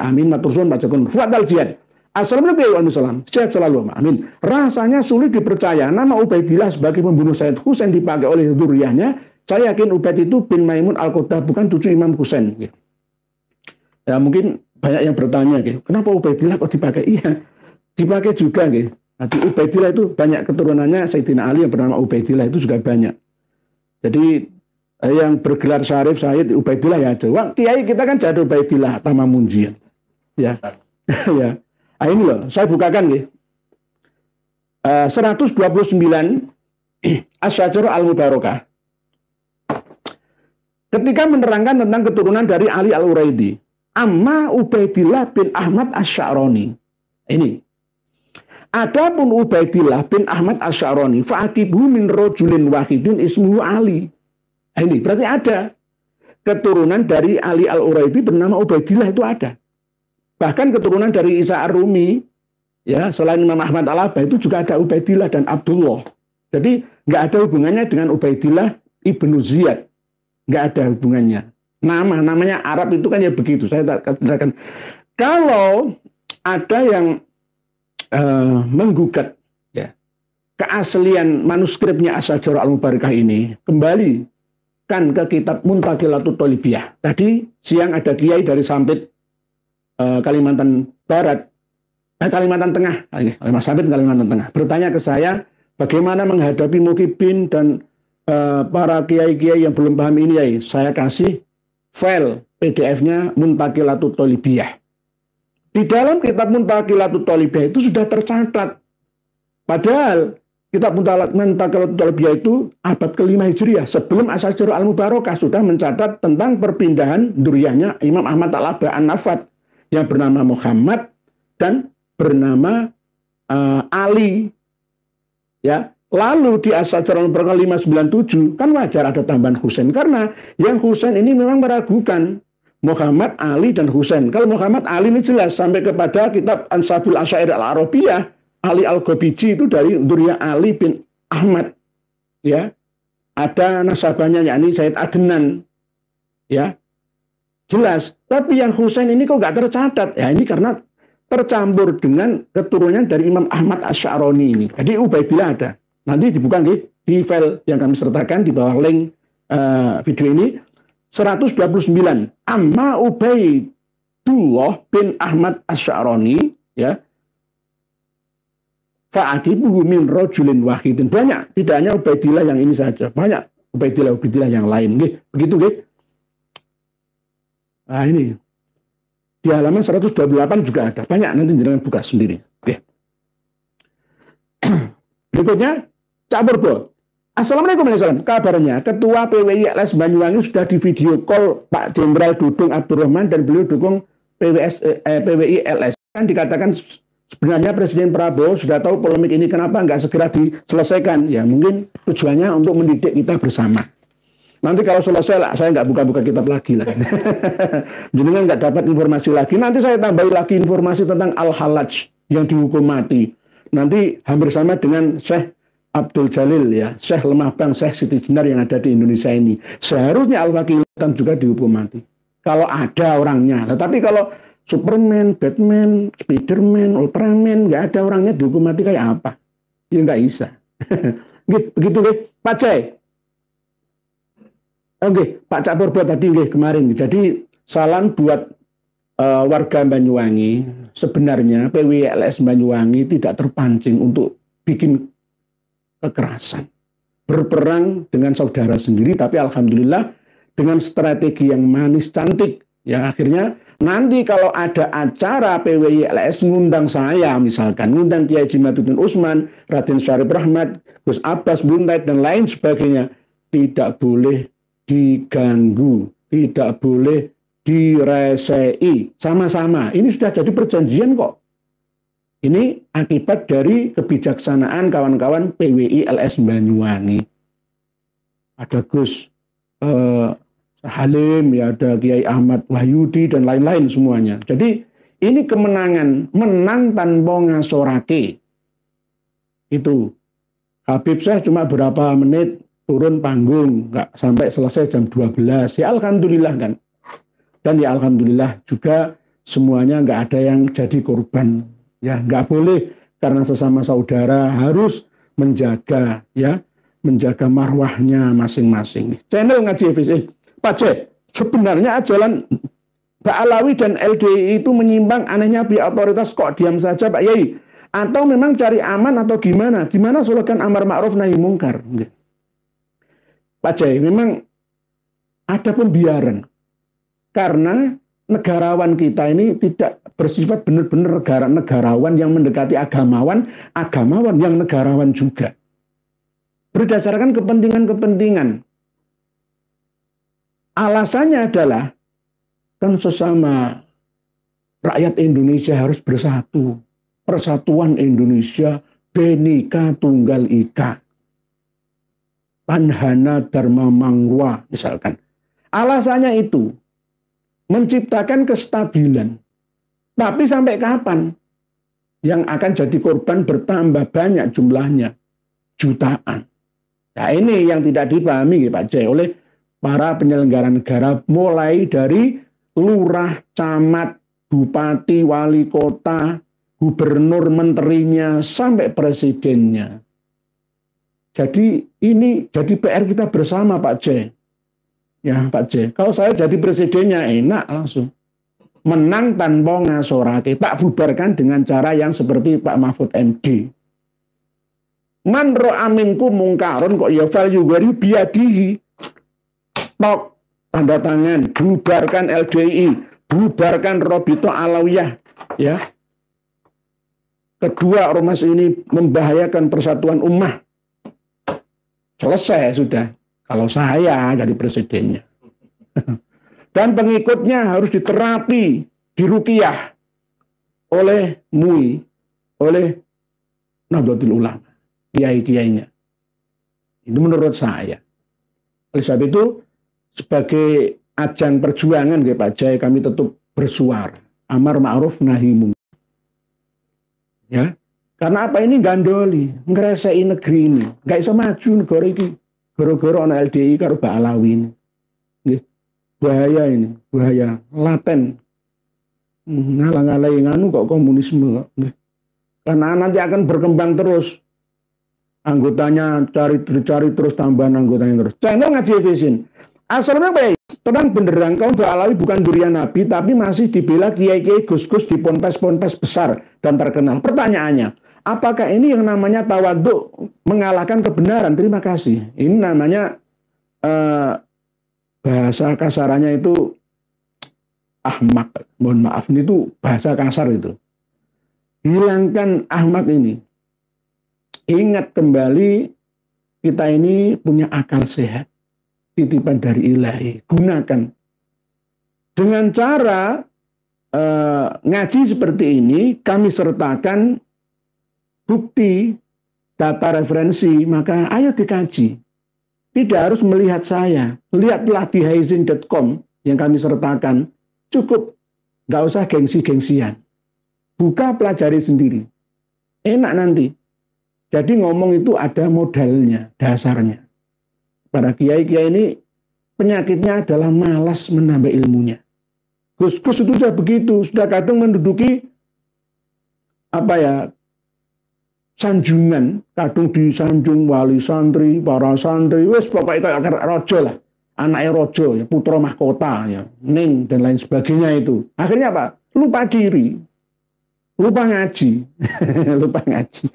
Amin. Matur suwun Pak Joko Nur. Fuad Al-Jihad. Assalamualaikum warahmatullahi wabarakatuh. Sehat selalu. Amin. Rasanya sulit dipercaya nama Ubaidillah sebagai pembunuh Sayyid Husain dipakai oleh zuriyahnya. Saya yakin Ubaid itu bin Maimun Al-Qoddah bukan cucu Imam Husain. Ya mungkin banyak yang bertanya, kenapa Ubaidillah kok dipakai? Iya, dipakai juga. Nanti Ubaidillah itu banyak keturunannya Sayyidina Ali yang bernama Ubaidillah itu juga banyak. Jadi yang bergelar Syarif Sayyid Ubaidillah ya ada. Wah, kiai kita kan jadi Ubaidillah Tamamunjian. Ya. Ya. Nah, ini loh, saya bukakan 129 Asy-Syajarah Al-Mubarakah. Ketika menerangkan tentang keturunan dari Ali Al-Uraidi, Amma Ubaidillah bin Ahmad Asy-Sya'rani. Ini. Adapun Ubaidillah bin Ahmad Asy-Sya'rani fa'aqibuhu min rajulin wahidin ismuhu Ali. Ini berarti ada keturunan dari Ali Al-Uraidi bernama Ubaidillah itu ada. Bahkan keturunan dari Isa Ar-Rumi, ya selain Imam Ahmad Al-Haba itu juga ada Ubaidillah dan Abdullah. Jadi nggak ada hubungannya dengan Ubaidillah ibnu Ziyad. nggak ada hubungannya. Namanya Arab itu kan ya begitu. Saya katakan kalau ada yang menggugat ya keaslian manuskripnya Asy-Syajarah Al-Mubarakah ini, kembali kan ke kitab Muntaqilatut Thalibiyah. Tadi siang ada kiai dari Sampit, Kalimantan Barat, Kalimantan Tengah, Mas Sampit Kalimantan Tengah, bertanya ke saya bagaimana menghadapi mukibin dan para kiai-kiai yang belum paham ini, ya. Saya kasih file PDF-nya Muntaqilatut Thalibiyah. Di dalam kitab Muntaqilatut Thalibiyah itu sudah tercatat. Padahal kitab Muntaqilatut Thalibiyah itu abad ke-5 Hijriah. Sebelum Asy-Syajarah Al-Mubarakah sudah mencatat tentang perpindahan dzurriyyahnya Imam Ahmad Al-Aba An-Nafat yang bernama Muhammad dan bernama Ali. Ya, lalu di Asy-Syajarah Al-Mubarakah 597 kan wajar ada tambahan Husain, karena yang Husain ini memang meragukan Muhammad, Ali, dan Husain. Kalau Muhammad, Ali ini jelas sampai kepada kitab Ansabul Asyair Al-Arabiyah, Ali Al-Ghabiji itu dari dzurriyyah Ali bin Ahmad. Ya, ada nasabahnya yakni Said Adnan. Ya, jelas. Tapi yang Husain ini kok nggak tercatat? Ya, ini karena tercampur dengan keturunan dari Imam Ahmad Asy-Sya'rani ini. Jadi Ubaidillah ada. Nanti dibuka di file yang kami sertakan di bawah link video ini. 129. Amma Ubaidullah bin Ahmad Asy-Sya'rani, ya. Fa'aqibuhu min rajulin wahidin. Banyak, tidak hanya Ubaidillah yang ini saja. Banyak Ubaidillah yang lain. Begitu, Nah, ini. Di halaman 128 juga ada. Banyak, nanti jangan buka sendiri. Berikutnya, Cak Purbo. Assalamualaikum warahmatullahi wabarakatuh. Kabarnya Ketua PWI LS Banyuwangi sudah di video call Pak Jenderal Dudung Abdurrahman dan beliau dukung PWI LS. Kan dikatakan sebenarnya Presiden Prabowo sudah tahu polemik ini, kenapa nggak segera diselesaikan? Ya mungkin tujuannya untuk mendidik kita bersama. Nanti kalau selesai saya nggak buka-buka kitab lagi lah. Jenengan nggak dapat informasi lagi. Nanti saya tambahi lagi informasi tentang Al-Halaj yang dihukum mati. Nanti hampir sama dengan Syekh Abdul Jalil, ya, Syekh Lemah Bang, Syekh Siti Jenar yang ada di Indonesia ini. Seharusnya Al-Wakil juga dihukum mati. Kalau ada orangnya. Tetapi kalau Superman, Batman, Spiderman, Ultraman, nggak ada orangnya dihukum mati kayak apa? Ya nggak bisa. Begitu, Pak C. Oke, Pak Cak Purbo tadi kemarin. Jadi salam buat warga Banyuwangi. Sebenarnya PWI LS Banyuwangi tidak terpancing untuk bikin kekerasan, berperang dengan saudara sendiri, tapi alhamdulillah dengan strategi yang manis cantik, ya akhirnya nanti kalau ada acara PWI LS ngundang saya, misalkan ngundang Kiai Jimaduddin Utsman, Raden Syarif Rahmat, Gus Abbas Buntait dan lain sebagainya, tidak boleh diganggu, tidak boleh diresei, sama-sama. Ini sudah jadi perjanjian kok. Ini akibat dari kebijaksanaan kawan-kawan PWI LS Banyuwangi. Ada Gus Halim, ya, ada Kiai Ahmad Wahyudi dan lain-lain semuanya. Jadi ini kemenangan, menang tanpa ngasorake. Itu Habib Syekh cuma berapa menit turun panggung, nggak sampai selesai jam 12. Ya alhamdulillah kan. Dan ya alhamdulillah juga semuanya nggak ada yang jadi korban. Ya, nggak boleh karena sesama saudara harus menjaga, ya, menjaga marwahnya masing-masing. Channel Ngaji FSI. Pak C, sebenarnya ajaran Pak Alawi dan LDI itu menyimpang, anehnya pihak otoritas kok diam saja Pak Yai? Atau memang cari aman atau gimana? Gimana slogan amar ma'ruf nahi mungkar? Pak C, memang ada pembiaran. Karena negarawan kita ini tidak bersifat benar-benar negarawan yang mendekati agamawan yang negarawan juga. Berdasarkan kepentingan-kepentingan. Alasannya adalah kan sesama rakyat Indonesia harus bersatu. Persatuan Indonesia, Bhinneka Tunggal Ika. Tanhana Dharma Mangwa misalkan. Alasannya itu menciptakan kestabilan. Tapi sampai kapan? Yang akan jadi korban bertambah banyak jumlahnya. Jutaan. Nah ini yang tidak dipahami Pak C oleh para penyelenggara negara, mulai dari lurah, camat, bupati, wali kota, gubernur, menterinya, sampai presidennya. Jadi ini jadi PR kita bersama, Pak J. Ya, Pak J. Kalau saya jadi presidennya enak langsung. Menang tanpa ngasorake, tak bubarkan dengan cara yang seperti Pak Mahfud MD. Man ro'a minkum mungkarun kok ya fal yughayyirhu biyadihi. Tok, tanda tangan, bubarkan LDI, bubarkan Robito Alawiyah, ya. Kedua, ormas ini membahayakan persatuan ummah. Selesai sudah. Kalau saya jadi presidennya. Dan pengikutnya harus diterapi, diruqyah oleh MUI, oleh Nahdlatul Ulama, kiai-kiainya. Itu menurut saya. Oleh sebab itu, sebagai ajang perjuangan Pak Jai, kami tetap bersuara amar ma'ruf nahi munkar. Ya, karena apa ini gandoli, ngeresei negeri ini, nggak bisa maju negara ini, gara-gara ana LDI karo Mbak Alawi ini. Bahaya ini, bahaya laten. Ngalang-ngalai nganu kok komunisme kok. Karena nanti akan berkembang terus. Anggotanya cari terus, tambahan anggotanya terus. Channel ngaji vision. Asalnya baik, tenang beneran kau Mbak Alawi bukan durian Nabi, tapi masih dibela kiai-kiai gus-gus di ponpes-ponpes besar dan terkenal. Pertanyaannya, apakah ini yang namanya tawaduk mengalahkan kebenaran? Terima kasih. Ini namanya bahasa kasarannya itu ahmak. Mohon maaf, ini tuh bahasa kasar itu. Hilangkan ahmak ini. Ingat kembali, kita ini punya akal sehat. Titipan dari ilahi, gunakan dengan cara ngaji seperti ini. Kami sertakan bukti, data referensi, maka ayo dikaji. Tidak harus melihat saya, lihatlah di haizin.com yang kami sertakan, cukup, nggak usah gengsi-gengsian, buka pelajari sendiri, enak nanti. Jadi ngomong itu ada modalnya, dasarnya. Para kiai-kiai ini penyakitnya adalah malas menambah ilmunya. Gus-gus itu sudah begitu, sudah kadang menduduki sanjungan, kadang disanjung wali santri, para santri, wes pokoknya kayak rojo lah, anaknya rojo, ya, putra mahkota, ya, ning dan lain sebagainya itu. Akhirnya apa? Lupa diri, lupa ngaji, lupa ngaji.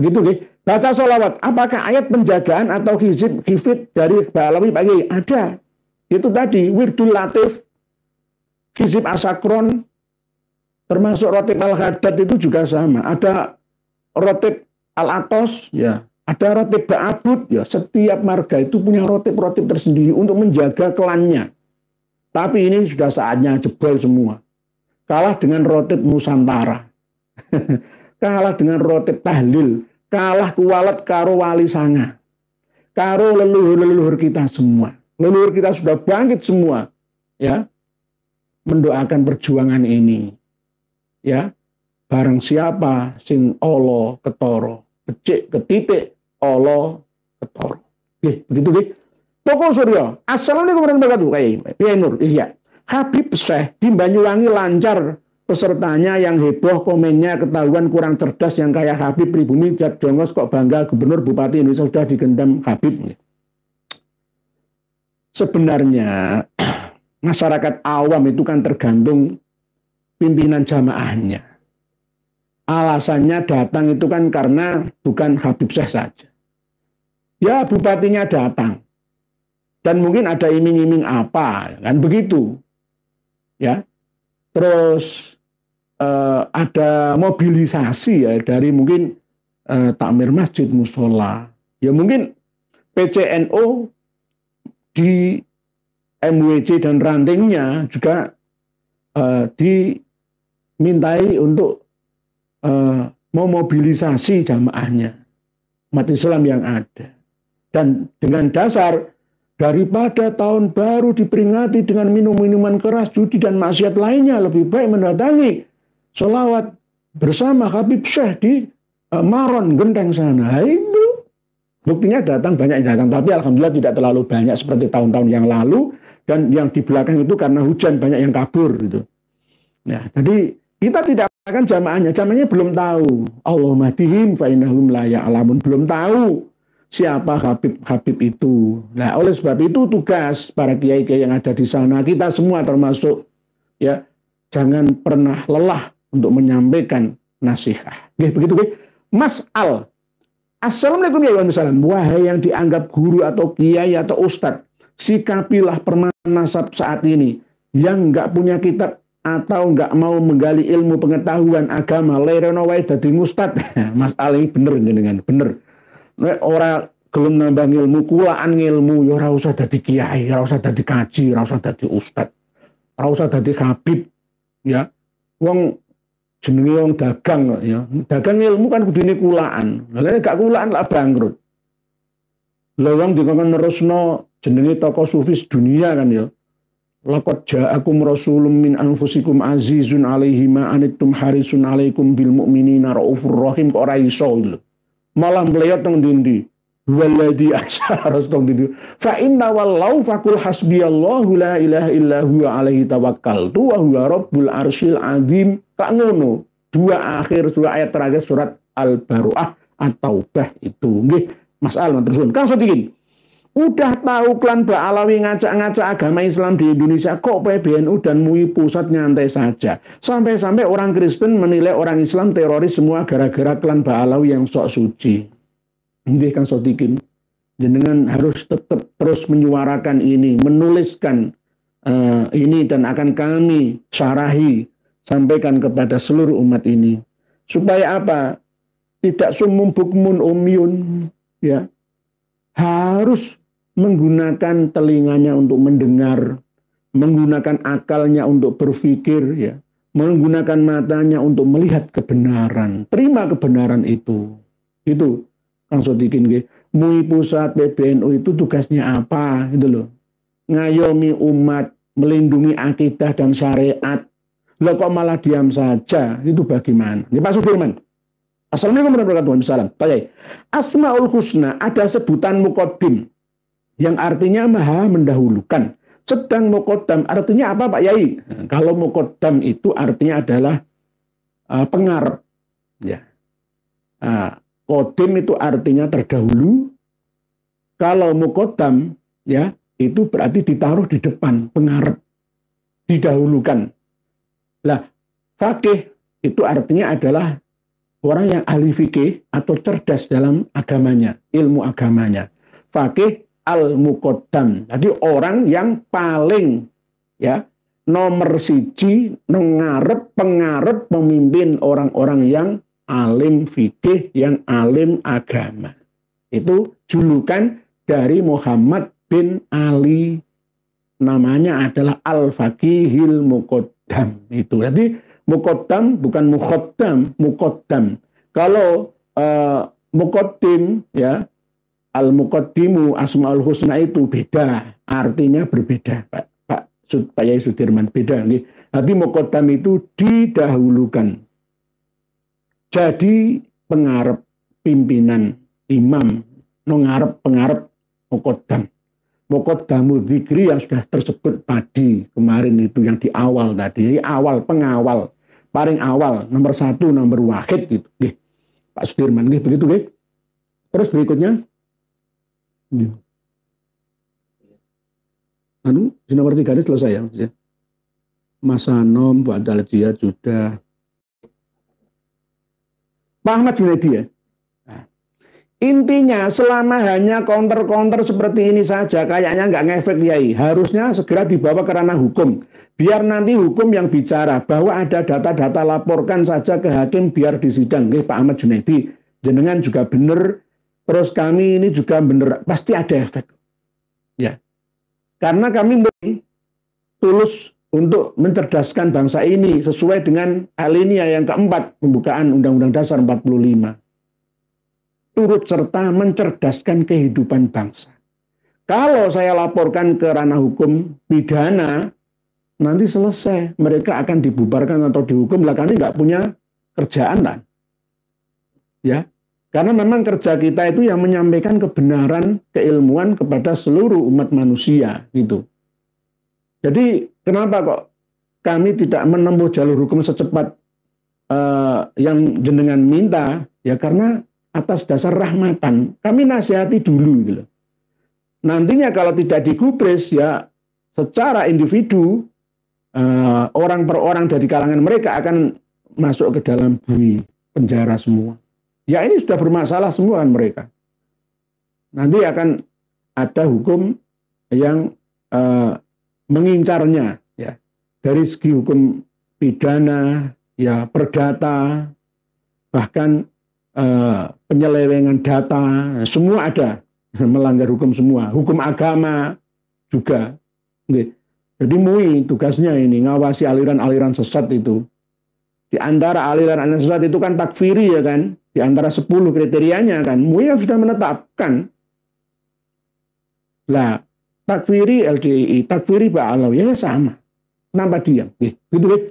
Begitu, baca sholawat, apakah ayat penjagaan atau hizib dari Mbak Alawi pagi? Ada. Itu tadi, Wirdul Latif, hizib asakron, termasuk rotib al-haddad itu juga sama. Ada rotib al-atos, ya. Ada rotib ba'abud, ya. Setiap marga itu punya rotib-rotib tersendiri untuk menjaga klannya. Tapi ini sudah saatnya jebol semua. Kalah dengan rotib Nusantara. Kalah dengan rotib tahlil. Kalah kualat karo wali sanga, karo leluhur-leluhur kita semua. Leluhur kita sudah bangkit semua, ya, mendoakan perjuangan ini, ya. Barang siapa sing Allah ketoro, becik ketitik Allah ketoro. Begitu. Toko Suryo, assalamualaikum warahmatullahi wabarakatuh. Kiai Nur, iya. Habib Syekh di Banyuwangi lancar. Pesertanya yang heboh, komennya ketahuan kurang cerdas, yang kayak Habib pribumi jongos kok bangga gubernur bupati Indonesia sudah digendam Habib. Sebenarnya masyarakat awam itu kan tergantung pimpinan jamaahnya. Alasannya datang itu kan karena bukan Habib Syekh saja. Ya bupatinya datang. Dan mungkin ada iming-iming apa, kan begitu. Ya. Terus ada mobilisasi ya dari mungkin takmir masjid, musola. Ya mungkin PCNO di MWC dan rantingnya juga dimintai untuk memobilisasi jamaahnya, umat Islam yang ada. Dan dengan dasar daripada tahun baru diperingati dengan minum-minuman keras, judi dan maksiat lainnya, lebih baik mendatangi sholawat bersama Habib Syekh di Maron Genteng sana. Itu Buktinya datang, banyak yang datang, tapi alhamdulillah tidak terlalu banyak seperti tahun-tahun yang lalu, dan yang di belakang itu karena hujan banyak yang kabur gitu. Nah, jadi kita tidak akan jamaahnya belum tahu. Allahumma hdihim fa innahum la ya'lamun, belum tahu siapa Habib itu. Nah, oleh sebab itu tugas para kiai-kiai yang ada di sana, kita semua termasuk ya, jangan pernah lelah untuk menyampaikan nasihat. Oke, begitu, oke. Mas Al. Assalamualaikum ya wabarakatuh. Wahai yang dianggap guru atau kiai atau ustadz, sikapilah permasalahan nasab saat ini. Yang nggak punya kitab atau nggak mau menggali ilmu pengetahuan agama, lereno wae dadi ustadz. Mas Al ini bener jenengan, bener. Orang gelem nambah ilmu, kulaan ilmu, ya ora usah dadi kiai, ora usah dadi kaji, ora usah dadi ustadz, ora usah dadi habib, ya. Wong jenenge wong dagang ya. Dagang ilmu kan kudune kulaan. Lah nek gak kulaan lah bangkrut. Lah wong dikon nerusno jenenge tokoh sufis dunia kan ya. Laqad ja'akum rasulun min anfusikum azizun 'alaihi ma anittum harisun 'alaikum bil mu'minina raufur rahim, kok ora iso lho. Malah mleyot nang ndi-ndi. Waladhi asyara tong ndi. Fa inna wallau faqul hasbiyallahu la ilaha illa huwa 'alaihi tawakkaltu wa huwa rabbul arsyil azim. Tak ngono, dua ayat terakhir surat Al-Baru'ah At-Taubah itu. Nggih, Mas Al matur Kang Sodikin. Udah tahu klan Ba'alawi ngacak-ngacak agama Islam di Indonesia, kok PBNU dan MUI pusat nyantai saja. Sampai-sampai orang Kristen menilai orang Islam teroris semua gara-gara klan Ba'alawi yang sok suci. Nggih, Kang Sodikin. Jenengan harus tetap terus menyuarakan ini, menuliskan ini, dan akan kami syarahi, sampaikan kepada seluruh umat ini. Supaya apa? Tidak sumum bukmun umyun, ya. Harus menggunakan telinganya untuk mendengar, menggunakan akalnya untuk berpikir, ya. Menggunakan matanya untuk melihat kebenaran. Terima kebenaran itu. Itu Kang Sodikin. MUI pusat, PBNU itu tugasnya apa? Gitu loh. Ngayomi umat, melindungi akidah dan syariat. Loh kok malah diam saja? Itu bagaimana? Ini Pak Sudirman. Assalamualaikum warahmatullahi wabarakatuh. Asmaul Husna ada sebutan muqaddim yang artinya maha mendahulukan. Sedang muqaddam artinya apa Pak Yai? Kalau muqaddam itu artinya adalah pengarep. Ya. Qadim itu artinya terdahulu. Kalau muqaddam ya itu berarti ditaruh di depan, pengarep, didahulukan. Lah, faqih itu artinya adalah orang yang ahli fikih atau cerdas dalam agamanya, ilmu agamanya. Faqih al-muqaddam. Jadi orang yang paling ya nomor siji ngarep, pengarep, pemimpin orang-orang yang alim fikih, yang alim agama. Itu julukan dari Muhammad bin Ali. Namanya adalah Al-Faqihil Muqaddam. Itu. Jadi muqaddam bukan mukhaddam, muqaddam. Kalau muqaddim ya, al-muqaddimu asmaul husna itu beda, artinya berbeda, Pak Yai Sudirman, beda nih. Jadi muqaddam itu didahulukan. Jadi pengarep, pimpinan, imam, ngarep, pengarep, muqaddam. Muqaddamu dzikri yang sudah tersebut tadi kemarin itu yang di awal tadi, awal, pengawal, paling awal, nomor satu, nomor wahid itu, Pak Sudirman, begitu, Terus berikutnya, di nomor 3 ini selesai ya, Mas Anom, Pak Daljia sudah, Pak Ahmad Junaidi ya. Intinya selama hanya counter-counter seperti ini saja kayaknya nggak ngefek Yai. Harusnya segera dibawa ke ranah hukum. Biar nanti hukum yang bicara bahwa ada data-data laporkan saja ke hakim biar disidang. Pak Ahmad Junaidi, jenengan juga benar. Terus kami ini juga benar. Pasti ada efek. Ya. Karena kami tulus untuk mencerdaskan bangsa ini sesuai dengan alinea yang keempat pembukaan Undang-Undang Dasar 45. Turut serta mencerdaskan kehidupan bangsa. Kalau saya laporkan ke ranah hukum pidana, nanti selesai. Mereka akan dibubarkan atau dihukum. Lah kami nggak punya kerjaan kan. Ya. Karena memang kerja kita itu yang menyampaikan kebenaran, keilmuan kepada seluruh umat manusia gitu. Jadi kenapa kok kami tidak menempuh jalur hukum secepat yang jenengan minta? Ya karena atas dasar rahmatan. Kami nasihati dulu gitu. Nantinya kalau tidak digubris ya secara individu orang per orang dari kalangan mereka akan masuk ke dalam bui penjara semua. Ya ini sudah bermasalah semua kan mereka. Nanti akan ada hukum yang mengincarnya ya. Dari segi hukum pidana, ya perdata, bahkan penyelewengan data, semua ada. Melanggar hukum semua. Hukum agama juga. Jadi MUI tugasnya ini ngawasi aliran-aliran sesat itu. Di antara aliran-aliran sesat itu kan takfiri ya kan. Di antara 10 kriterianya kan, MUI kan sudah menetapkan. Lah, takfiri LDI, takfiri Pak Alawi, ya sama. Kenapa diam? Gitu.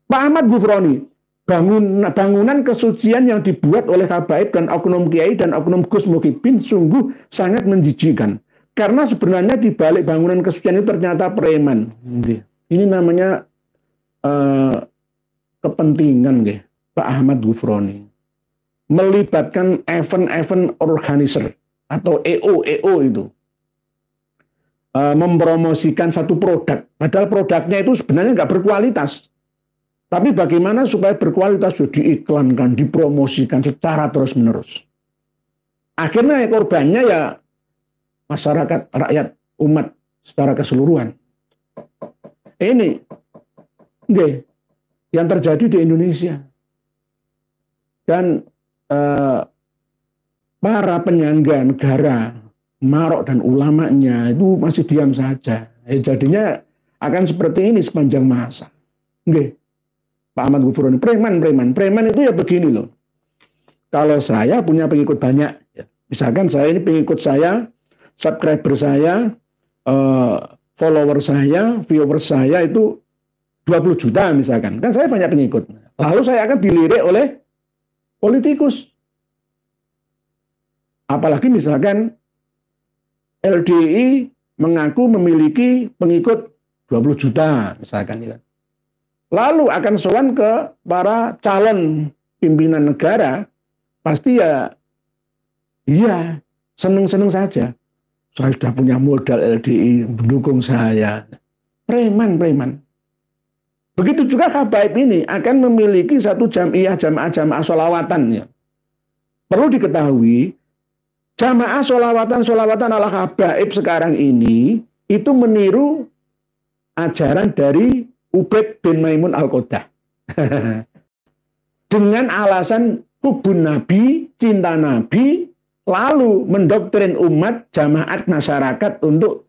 Pak Ahmad Ghufroni, bangunan kesucian yang dibuat oleh Habaib dan oknum kiai dan oknum Gus Muhyiddin sungguh sangat menjijikan. Karena sebenarnya di balik bangunan kesucian itu ternyata preman. Ini namanya kepentingan Pak Ahmad Ghufroni. Melibatkan event-event organizer atau EO itu mempromosikan satu produk, padahal produknya itu sebenarnya nggak berkualitas, tapi bagaimana supaya berkualitas diiklankan, dipromosikan secara terus-menerus. Akhirnya korbannya ya masyarakat, rakyat, umat secara keseluruhan. Ini yang terjadi di Indonesia. Dan para penyangga negara, Marok dan ulamanya itu masih diam saja. Jadinya akan seperti ini sepanjang masa. Pak Ahmad Ghufroni, preman itu ya begini loh. Kalau saya punya pengikut banyak, ya. Misalkan saya ini pengikut saya, subscriber saya, follower saya, viewer saya itu 20 juta misalkan. Kan saya banyak pengikut. Lalu saya akan dilirik oleh politikus. Apalagi misalkan LDI mengaku memiliki pengikut 20 juta misalkan. Lalu akan sowan ke para calon pimpinan negara, pasti ya iya seneng-seneng saja. Saya sudah punya modal LDI mendukung saya. Preman. Begitu juga Habaib ini akan memiliki satu jamaah sholawatan. Ya. Perlu diketahui, jamaah sholawatan ala Habaib sekarang ini itu meniru ajaran dari Ubaid bin Maimun Al-Qodah. Dengan alasan hubun Nabi, cinta Nabi, lalu mendoktrin umat, jamaat masyarakat untuk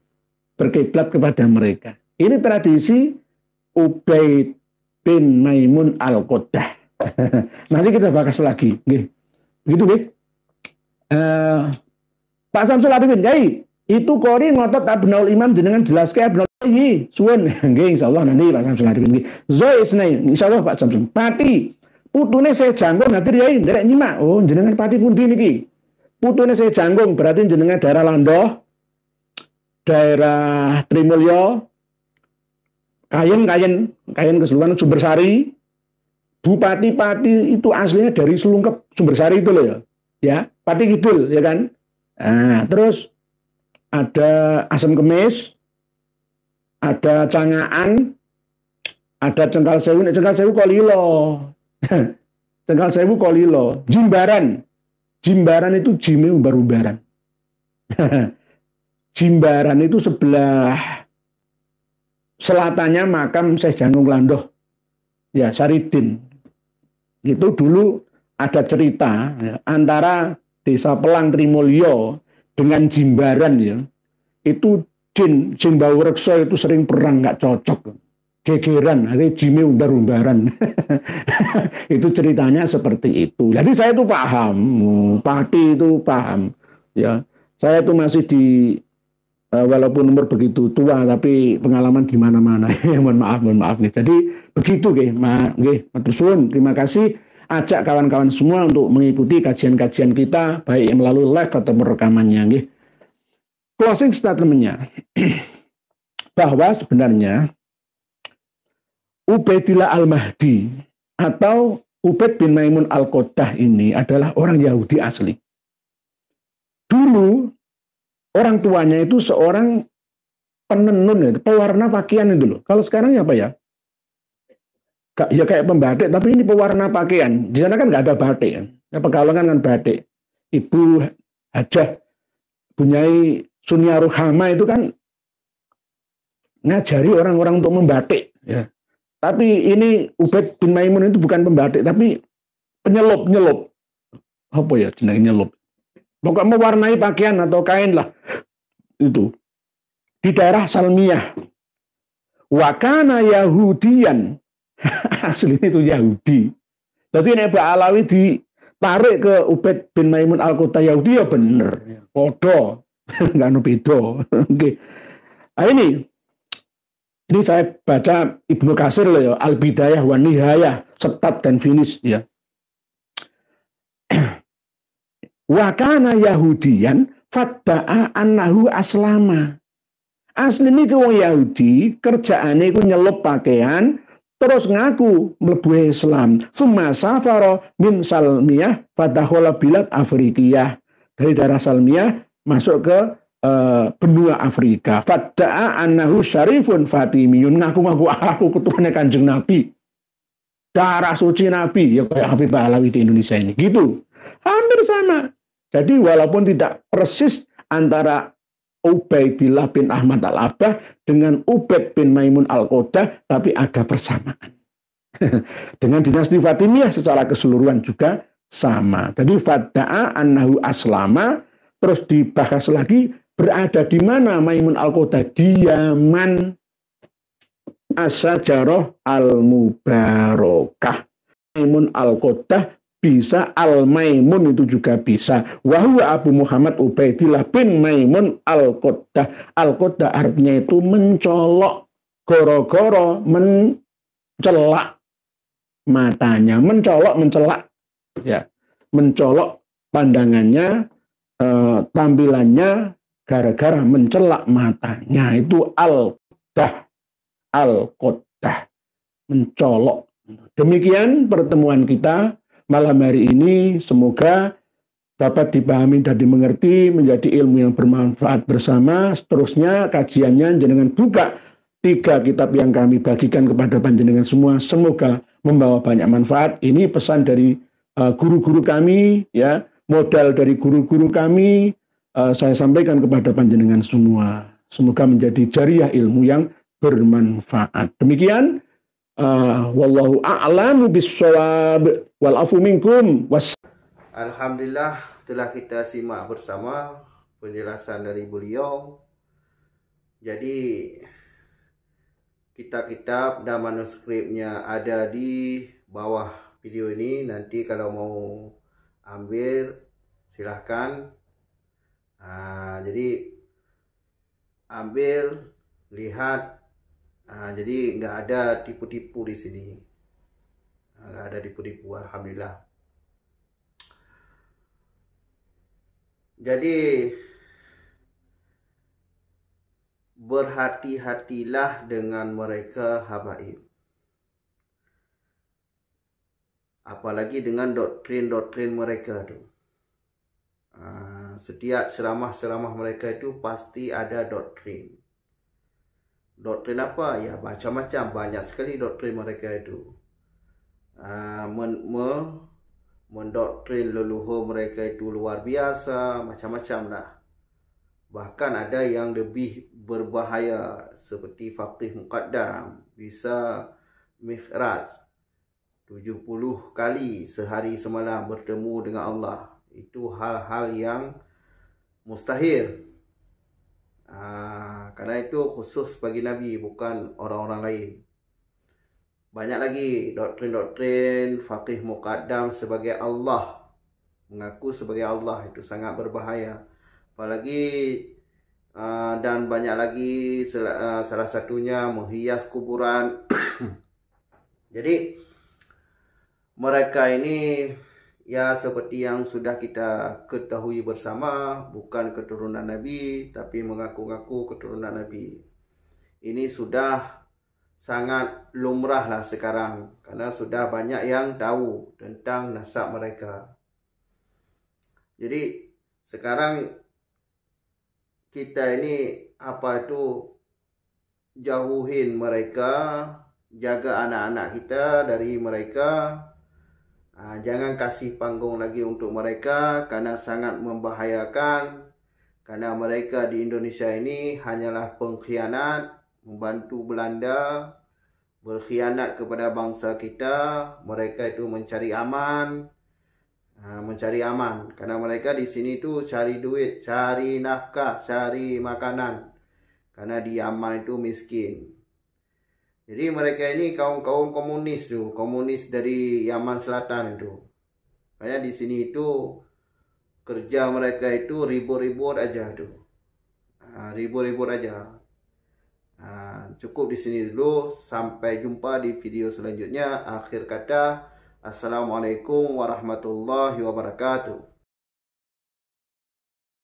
berkiblat kepada mereka. Ini tradisi Ubaid bin Maimun Al-Qodah. Nanti kita bahas lagi. Begitu, Pak Samsul Arifin, itu kori ngotot Abnaul Imam jenengan jelas ke Abnaul suwun. Insyaallah nanti Pak Samsul Arifin. Zoi Isnai, insyaallah Pak Samsul. Pati, putune saya jangkung hadir yai, nderek nyimak. Oh, jenengan pati pundi niki? Putune saya jangkung berarti jenengan daerah Landoh, daerah Trimulyo, Kayen keseluruhan Sumbersari. Bupati-pati itu aslinya dari Selungkep Sumbersari itu loh ya. Ya, Pati Kidul ya kan. Nah, terus ada Asam Kemis, ada Cangaan, ada Cengkal Sewu Kolilo. Cengkal Sewu Kolilo, Jimbaran itu Jime Umbar-umbaran. Jimbaran itu sebelah selatannya makam Syekh Jangkung Landoh. Ya, Saridin. Itu dulu ada cerita ya, antara Desa Pelang Trimulyo dengan Jimbaran ya. Itu jin bau reksa itu sering perang nggak cocok. Gegeran, akhirnya Jime umbar-umbaran. Itu ceritanya seperti itu. Jadi saya itu paham, Pati itu paham. Ya, saya itu masih di walaupun umur begitu tua, tapi pengalaman di mana-mana. Mohon maaf. Jadi begitu, matur suwun. Terima kasih ajak kawan-kawan semua untuk mengikuti kajian-kajian kita, baik melalui live atau rekamannya. Nggih. Closing statement-nya, bahwa sebenarnya Ubaidillah Al-Mahdi atau Ubaid bin Maimun Al-Qoddah ini adalah orang Yahudi asli. Dulu orang tuanya itu seorang penenun, pewarna pakaian itu loh. Kalau sekarang apa ya? Ya kayak pembatik, tapi ini pewarna pakaian. Di sana kan nggak ada batik kan. Ya, Pekalongan kan batik. Ibu Hajah Bunyai Sunia Ruhama itu kan ngajari orang-orang untuk membatik. Ya. Tapi ini Ubaid bin Maimun itu bukan pembatik, tapi penyelup. Apa ya jenenge nyelup? Pokoknya mewarnai pakaian atau kain lah. Itu. Di daerah Salmiyah. Wakana Yahudian. Aslinya itu Yahudi. Jadi ini Mbak Alawi ditarik ke Ubaid bin Maimun Al-Qoddah Yahudi ya bener. Podo. Nggak ada beda. Oke. Nah ini saya baca Ibnu Katsir loh ya, Al-Bidayah wa Nihayah, start dan finish ya. Wa kana Yahudiyan fadda'a annahu aslama. Asli ini wong Yahudi, kerjaane iku nyelup pakaian, terus ngaku mlebu Islam. Summa safara min Salmiyah fadakhala bilad Afrikiyah. Dari daerah Salmiyah masuk ke benua Afrika. Fadda'a annahu syarifun fatimiyun, ngaku-ngaku aku keturunan Kanjeng Nabi. Darah suci Nabi, ya kayak Habib Alawi di Indonesia ini. Gitu. Hampir sama. Jadi walaupun tidak persis antara Ubaidillah bin Ahmad Al-Abbah dengan Ubaid bin Maimun Al-Qoddah, tapi ada persamaan. Dengan dinasti Fatimiyah secara keseluruhan juga sama. Jadi fadda'a annahu aslama, terus dibahas lagi berada di mana Maimun Al-Qoddah? Di Yaman. As-Sajarah Al-Mubarakah. Maimun Al-Qoddah bisa, Al-Maimun itu juga bisa. Wahwa Abu Muhammad Ubaidillah bin Maimun Al-Qoddah. Al-Qoddah artinya itu mencolok, goro-goro, mencelak matanya. Mencolok, ya, mencolok pandangannya, tampilannya, gara-gara mencelak matanya. Itu Al-Qoddah, mencolok. Demikian pertemuan kita malam hari ini. Semoga dapat dipahami dan dimengerti, menjadi ilmu yang bermanfaat bersama. Seterusnya kajiannya jenengan buka 3 kitab yang kami bagikan kepada panjenengan semua. Semoga membawa banyak manfaat. Ini pesan dari guru-guru kami, ya, modal dari guru-guru kami. Saya sampaikan kepada panjenengan semua. Semoga menjadi jariah ilmu yang bermanfaat. Demikian. Wallahu a'lamu bissawab wal afu minkum. Alhamdulillah telah kita simak bersama penjelasan dari beliau. Jadi kitab-kitab dan manuskripnya ada di bawah video ini. Nanti kalau mau ambil silahkan. Jadi ambil, lihat. Jadi nggak ada tipu-tipu di sini, nggak ada tipu-tipu, alhamdulillah. Jadi berhati-hatilah dengan mereka habaib, apalagi dengan doktrin-doktrin mereka tuh. Setiap ceramah-ceramah mereka itu pasti ada doktrin. Doktrin apa? Ya macam-macam, banyak sekali doktrin mereka itu. Mendoktrin leluhur mereka itu luar biasa, macam-macam lah. Bahkan ada yang lebih berbahaya seperti faqih muqaddam, bisa mi'raj 70 kali sehari semalam bertemu dengan Allah. Itu hal-hal yang mustahil. Karena itu khusus bagi Nabi, bukan orang-orang lain. Banyak lagi doktrin-doktrin faqih muqaddam sebagai Allah, mengaku sebagai Allah, itu sangat berbahaya. Apalagi dan banyak lagi, salah satunya menghias kuburan. Jadi mereka ini ya seperti yang sudah kita ketahui bersama, bukan keturunan Nabi, tapi mengaku-ngaku keturunan Nabi. Ini sudah sangat lumrah lah sekarang, karena sudah banyak yang tahu tentang nasab mereka. Jadi sekarang kita ini jauhin mereka, jaga anak-anak kita dari mereka. Jangan kasih panggung lagi untuk mereka, karena sangat membahayakan. Karena mereka di Indonesia ini hanyalah pengkhianat, membantu Belanda, berkhianat kepada bangsa kita. Mereka itu mencari aman, karena mereka di sini tuh cari duit, cari nafkah, cari makanan. Karena di Yaman itu miskin. Jadi mereka ini kaum-kaum komunis tuh, komunis dari Yaman Selatan itu. Kayak di sini itu kerja mereka itu ribut-ribut aja tuh. Ribut-ribut aja. Cukup di sini dulu. Sampai jumpa di video selanjutnya. Akhir kata, Assalamualaikum warahmatullahi wabarakatuh.